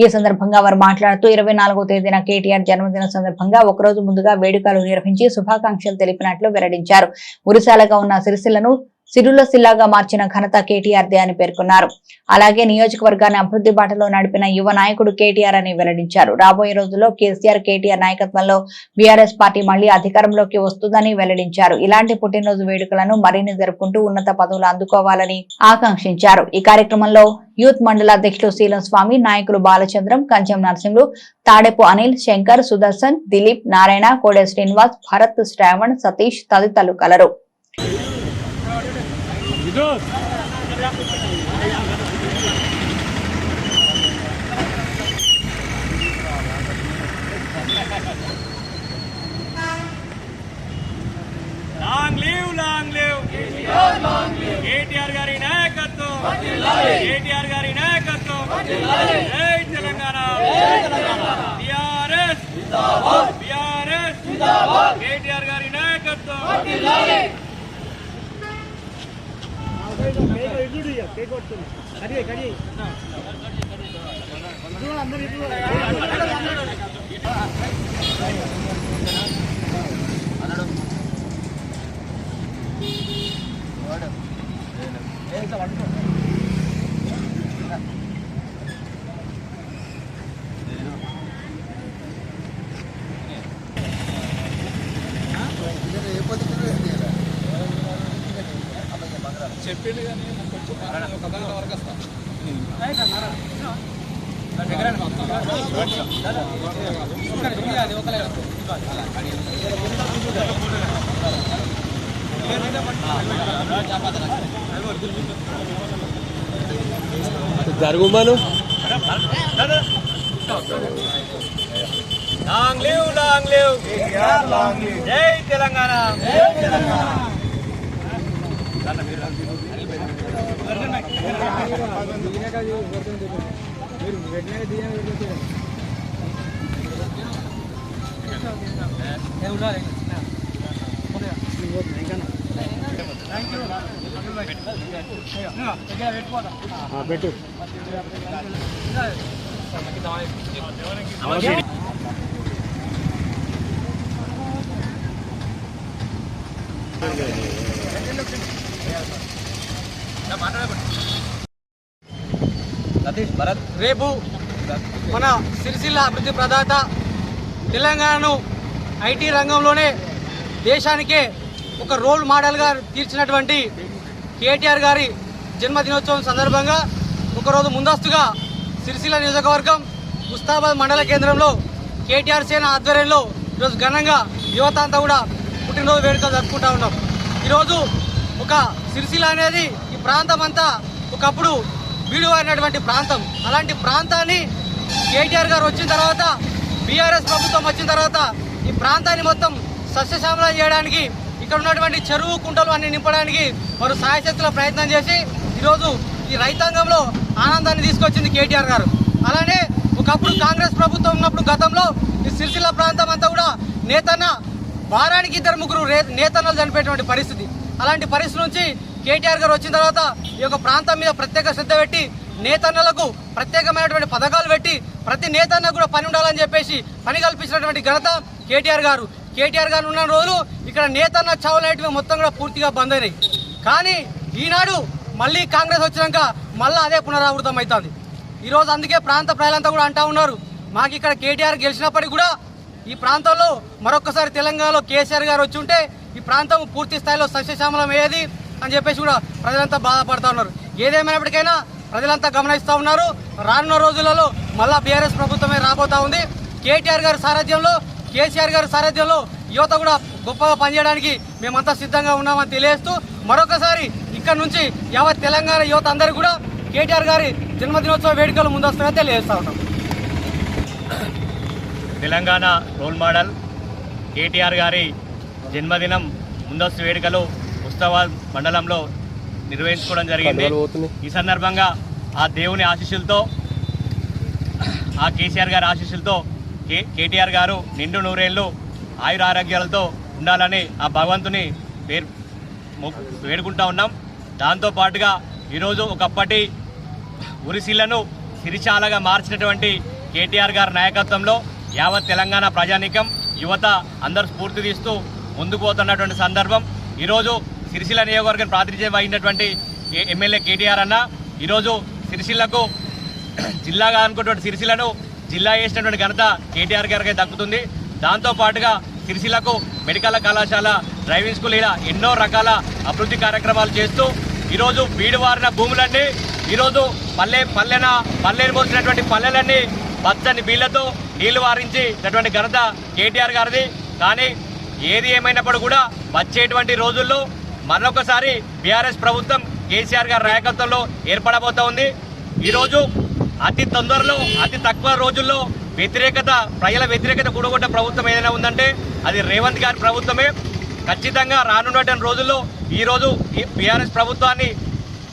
ఈ సందర్భంగా వారు మాట్లాడుతూ 24వ తేదీన కేటీఆర్ జన్మదిన సందర్భంగా ఒకరోజు ముందుగా వేడుకలు నిర్వహించి శుభాకాంక్షలు తెలిపినట్లు వెల్లడించారు. ఉరిశాలగా ఉన్న సిరిసిల్లను సిరుల సిల్లాగా మార్చిన ఘనత కేటీఆర్దే అని పేర్కొన్నారు. అలాగే నియోజకవర్గాన్ని అభివృద్ధి బాటలో నడిపిన యువ నాయకుడు కేటీఆర్ అని వెల్లడించారు. రాబోయే రోజుల్లో కేసీఆర్ కేటీఆర్ నాయకత్వంలో బీఆర్ఎస్ పార్టీ మళ్లీ అధికారంలోకి వస్తుందని వెల్లడించారు. ఇలాంటి పుట్టినరోజు వేడుకలను మరిన్ని జరుపుకుంటూ ఉన్నత పదవులు అందుకోవాలని ఆకాంక్షించారు. ఈ కార్యక్రమంలో యూత్ మండల అధ్యక్షులు శీలం స్వామి, నాయకులు బాలచంద్రం, కంచెం నరసింహులు, తాడెపు అనిల్, శంకర్, సుదర్శన్, దిలీప్, నారాయణ, కోడె శ్రీనివాస్, భరత్, శ్రావణ్, సతీష్ తదితరులు కలరు. లాంగ్ లివ్ కేటీఆర్ గారి నాయకత్వం, కేటీఆర్ గారి నాయకత్వం, జై తెలంగాణ, బీఆర్ఎస్ కేటీఆర్ గారి నాయకత్వం. చెప్పింది కానీ ఒక వరకు వస్తా జరుగుమను. లాంగ్ లివ్ జై తెలంగాణ. పెట్టు రేపు మన సిరిసిల్ల అభివృద్ధి ప్రదాత, తెలంగాణను ఐటీ రంగంలోనే దేశానికే ఒక రోల్ మోడల్గా తీర్చినటువంటి కేటీఆర్ గారి జన్మదినోత్సవం సందర్భంగా ఒకరోజు ముందస్తుగా సిరిసిల్ల నియోజకవర్గం ముస్తాబాద్ మండల కేంద్రంలో కేటీఆర్ సేన ఆధ్వర్యంలో ఈరోజు ఘనంగా యువత అంతా కూడా పుట్టినరోజు వేడుకలు జరుపుకుంటా ఉన్నాం. ఈరోజు ఒక సిరిసిల్ల అనేది ఈ ప్రాంతం అంతా ఒకప్పుడు బీడువైనటువంటి ప్రాంతం. అలాంటి ప్రాంతాన్ని కేటీఆర్ గారు వచ్చిన తర్వాత, బీఆర్ఎస్ ప్రభుత్వం వచ్చిన తర్వాత ఈ ప్రాంతాన్ని మొత్తం సస్యశ్యామలం చేయడానికి, ఇక్కడ ఉన్నటువంటి చెరువు కుంటలు అన్ని నింపడానికి వారు సాయశక్తుల ప్రయత్నం చేసి ఈరోజు ఈ రైతాంగంలో ఆనందాన్ని తీసుకొచ్చింది కేటీఆర్ గారు. అలానే ఒకప్పుడు కాంగ్రెస్ ప్రభుత్వం ఉన్నప్పుడు గతంలో ఈ సిరిసిల్ల ప్రాంతం అంతా కూడా నేతన్న వారానికి 2-3 నేతన్నలు చనిపోయేటువంటి పరిస్థితి. అలాంటి పరిస్థితి నుంచి కేటీఆర్ గారు వచ్చిన తర్వాత ఈ యొక్క ప్రాంతం మీద ప్రత్యేక శ్రద్ధ పెట్టి నేతన్నలకు ప్రత్యేకమైనటువంటి పథకాలు పెట్టి ప్రతి నేతన్న కూడా పని ఉండాలని చెప్పేసి పని కల్పించినటువంటి ఘనత కేటీఆర్ గారు. కేటీఆర్ గారు ఉన్న రోజులు ఇక్కడ నేతన్న చావులనేటివి మొత్తం కూడా పూర్తిగా బంద్ అయినాయి. కానీ ఈనాడు మళ్ళీ కాంగ్రెస్ వచ్చినాక మళ్ళీ అదే పునరావృతం అవుతుంది. ఈరోజు అందుకే ప్రాంత ప్రజలంతా కూడా అంటా ఉన్నారు, మాకు ఇక్కడ కేటీఆర్ గెలిచినప్పటికీ కూడా ఈ ప్రాంతంలో మరొకసారి తెలంగాణలో కేసీఆర్ గారు వచ్చి ఉంటే ఈ ప్రాంతం పూర్తి స్థాయిలో సస్యశ్యామలం అయ్యేది అని చెప్పేసి కూడా ప్రజలంతా బాధపడతా ఉన్నారు. ఏదేమైనప్పటికైనా ప్రజలంతా గమనిస్తూ ఉన్నారు. రానున్న రోజులలో మళ్ళా బీఆర్ఎస్ ప్రభుత్వమే రాబోతా ఉంది. కేటీఆర్ గారి సారథ్యంలో, కేసీఆర్ గారి సారథ్యంలో యువత కూడా గొప్పగా పనిచేయడానికి మేమంతా సిద్ధంగా ఉన్నామని తెలియజేస్తూ మరొకసారి ఇక్కడ నుంచి యావత్ తెలంగాణ యువత అందరూ కూడా కేటీఆర్ గారి జన్మదినోత్సవ వేడుకలు ముందస్తుగా తెలియజేస్తా ఉన్నాం. తెలంగాణ రోల్ మోడల్ కేటీఆర్ గారి జన్మదినం ముందస్తు వేడుకలు ముస్తాబాద్ మండలంలో నిర్వహించుకోవడం జరిగింది. ఈ సందర్భంగా ఆ దేవుని ఆశీస్సులతో, ఆ కేసీఆర్ గారి ఆశీస్సులతో కేటీఆర్ గారు నిండు నూరేళ్లు ఆయురారోగ్యాలతో ఉండాలని ఆ భగవంతుని వేడుకుంటా ఉన్నాం. దాంతోపాటుగా ఈరోజు ఒకప్పటి ఉరిసిల్లను సిరిచాలగా మార్చినటువంటి కేటీఆర్ గారి నాయకత్వంలో యావత్ తెలంగాణ ప్రజానీకం, యువత అందరూ స్ఫూర్తి తీస్తూ ముందుకు పోతున్నటువంటి సందర్భం. ఈరోజు సిరిసిల్ల నియోజకవర్గం ప్రాతినిధ్యం వహించినటువంటి ఎమ్మెల్యే కేటీఆర్ అన్న ఈరోజు సిరిసిల్లకు జిల్లాగా అనుకున్నటువంటి సిరిసిల్లను జిల్లా చేసినటువంటి ఘనత కేటీఆర్ గారికి దక్కుతుంది. దాంతోపాటుగా సిరిసిల్లకు మెడికల్ కళాశాల, డ్రైవింగ్ స్కూల్ ఇలా ఎన్నో రకాల అభివృద్ధి కార్యక్రమాలు చేస్తూ ఈరోజు బీడువారిన భూములన్నీ ఈరోజు పల్లెని మోసినటువంటి పల్లెలన్నీ పచ్చని బీళ్లతో నీళ్లు వారించినటువంటి ఘనత కేటీఆర్ గారిది. కానీ ఏది ఏమైనప్పుడు కూడా వచ్చేటువంటి రోజుల్లో మరొకసారి బీఆర్ఎస్ ప్రభుత్వం కేసీఆర్ గారి నాయకత్వంలో ఏర్పడబోతా ఉంది. ఈరోజు అతి తొందరలో అతి తక్కువ రోజుల్లో ప్రజల వ్యతిరేకత కూడగొట్టే ప్రభుత్వం ఏదైనా ఉందంటే అది రేవంత్ గారి ప్రభుత్వమే. ఖచ్చితంగా రానున్నటువంటి రోజుల్లో ఈరోజు ఈ బీఆర్ఎస్ ప్రభుత్వాన్ని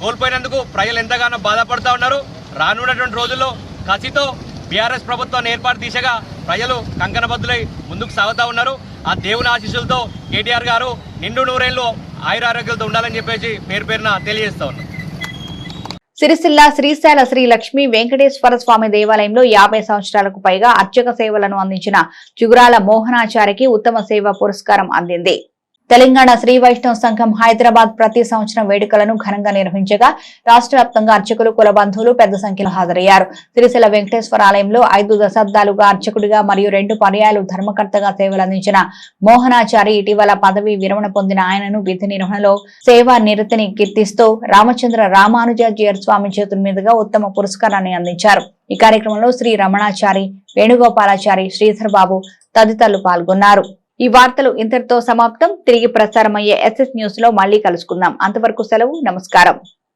కోల్పోయినందుకు ప్రజలు ఎంతగానో బాధపడుతూ ఉన్నారు. రానున్నటువంటి రోజుల్లో కసితో బీఆర్ఎస్ ప్రభుత్వాన్ని ఏర్పాటు దిశగా ప్రజలు కంకణబద్దులై ముందుకు సాగుతూ ఉన్నారు. ఆ దేవుని ఆశీస్సులతో కేటీఆర్ గారు నిండు నూరేళ్లు ఆయురారోగ్యాలతో ఉండాలని చెప్పేసి పేరున తెలియజేస్తా ఉన్నారు. సిరిసిల్ల శ్రీశైల శ్రీ లక్ష్మీ వెంకటేశ్వర స్వామి దేవాలయంలో 50 సంవత్సరాలకు పైగా అర్చక సేవలను అందించిన చుగురాల మోహనాచారికి ఉత్తమ సేవ పురస్కారం అందింది. తెలంగాణ శ్రీ వైష్ణవ సంఘం హైదరాబాద్ ప్రతి సంవత్సరం వేడుకలను ఘనంగా నిర్వహించగా రాష్ట్ర వ్యాప్తంగా అర్చకులు, కుల బంధువులు పెద్ద సంఖ్యలో హాజరయ్యారు. సిరిసిల్ల వెంకటేశ్వర ఆలయంలో 5 దశాబ్దాలుగా అర్చకుడిగా మరియు 2 పర్యాయాలు ధర్మకర్తగా సేవలందించిన మోహనాచారి ఇటీవల పదవి విరమణ పొందిన ఆయనను విధి నిర్వహణలో సేవా నిరతిని కీర్తిస్తూ రామచంద్ర రామానుజాచార్య స్వామి చేతుల మీదుగా ఉత్తమ పురస్కారాన్ని అందించారు. ఈ కార్యక్రమంలో శ్రీ రమణాచారి, వేణుగోపాలాచారి, శ్రీధర్ బాబు తదితరులు పాల్గొన్నారు. ఈ వార్తలు ఇంతటితో సమాప్తం. తిరిగి ప్రసారమయ్యే SS న్యూస్ లో మళ్ళీ కలుసుకుందాం. అంతవరకు సెలవు. నమస్కారం.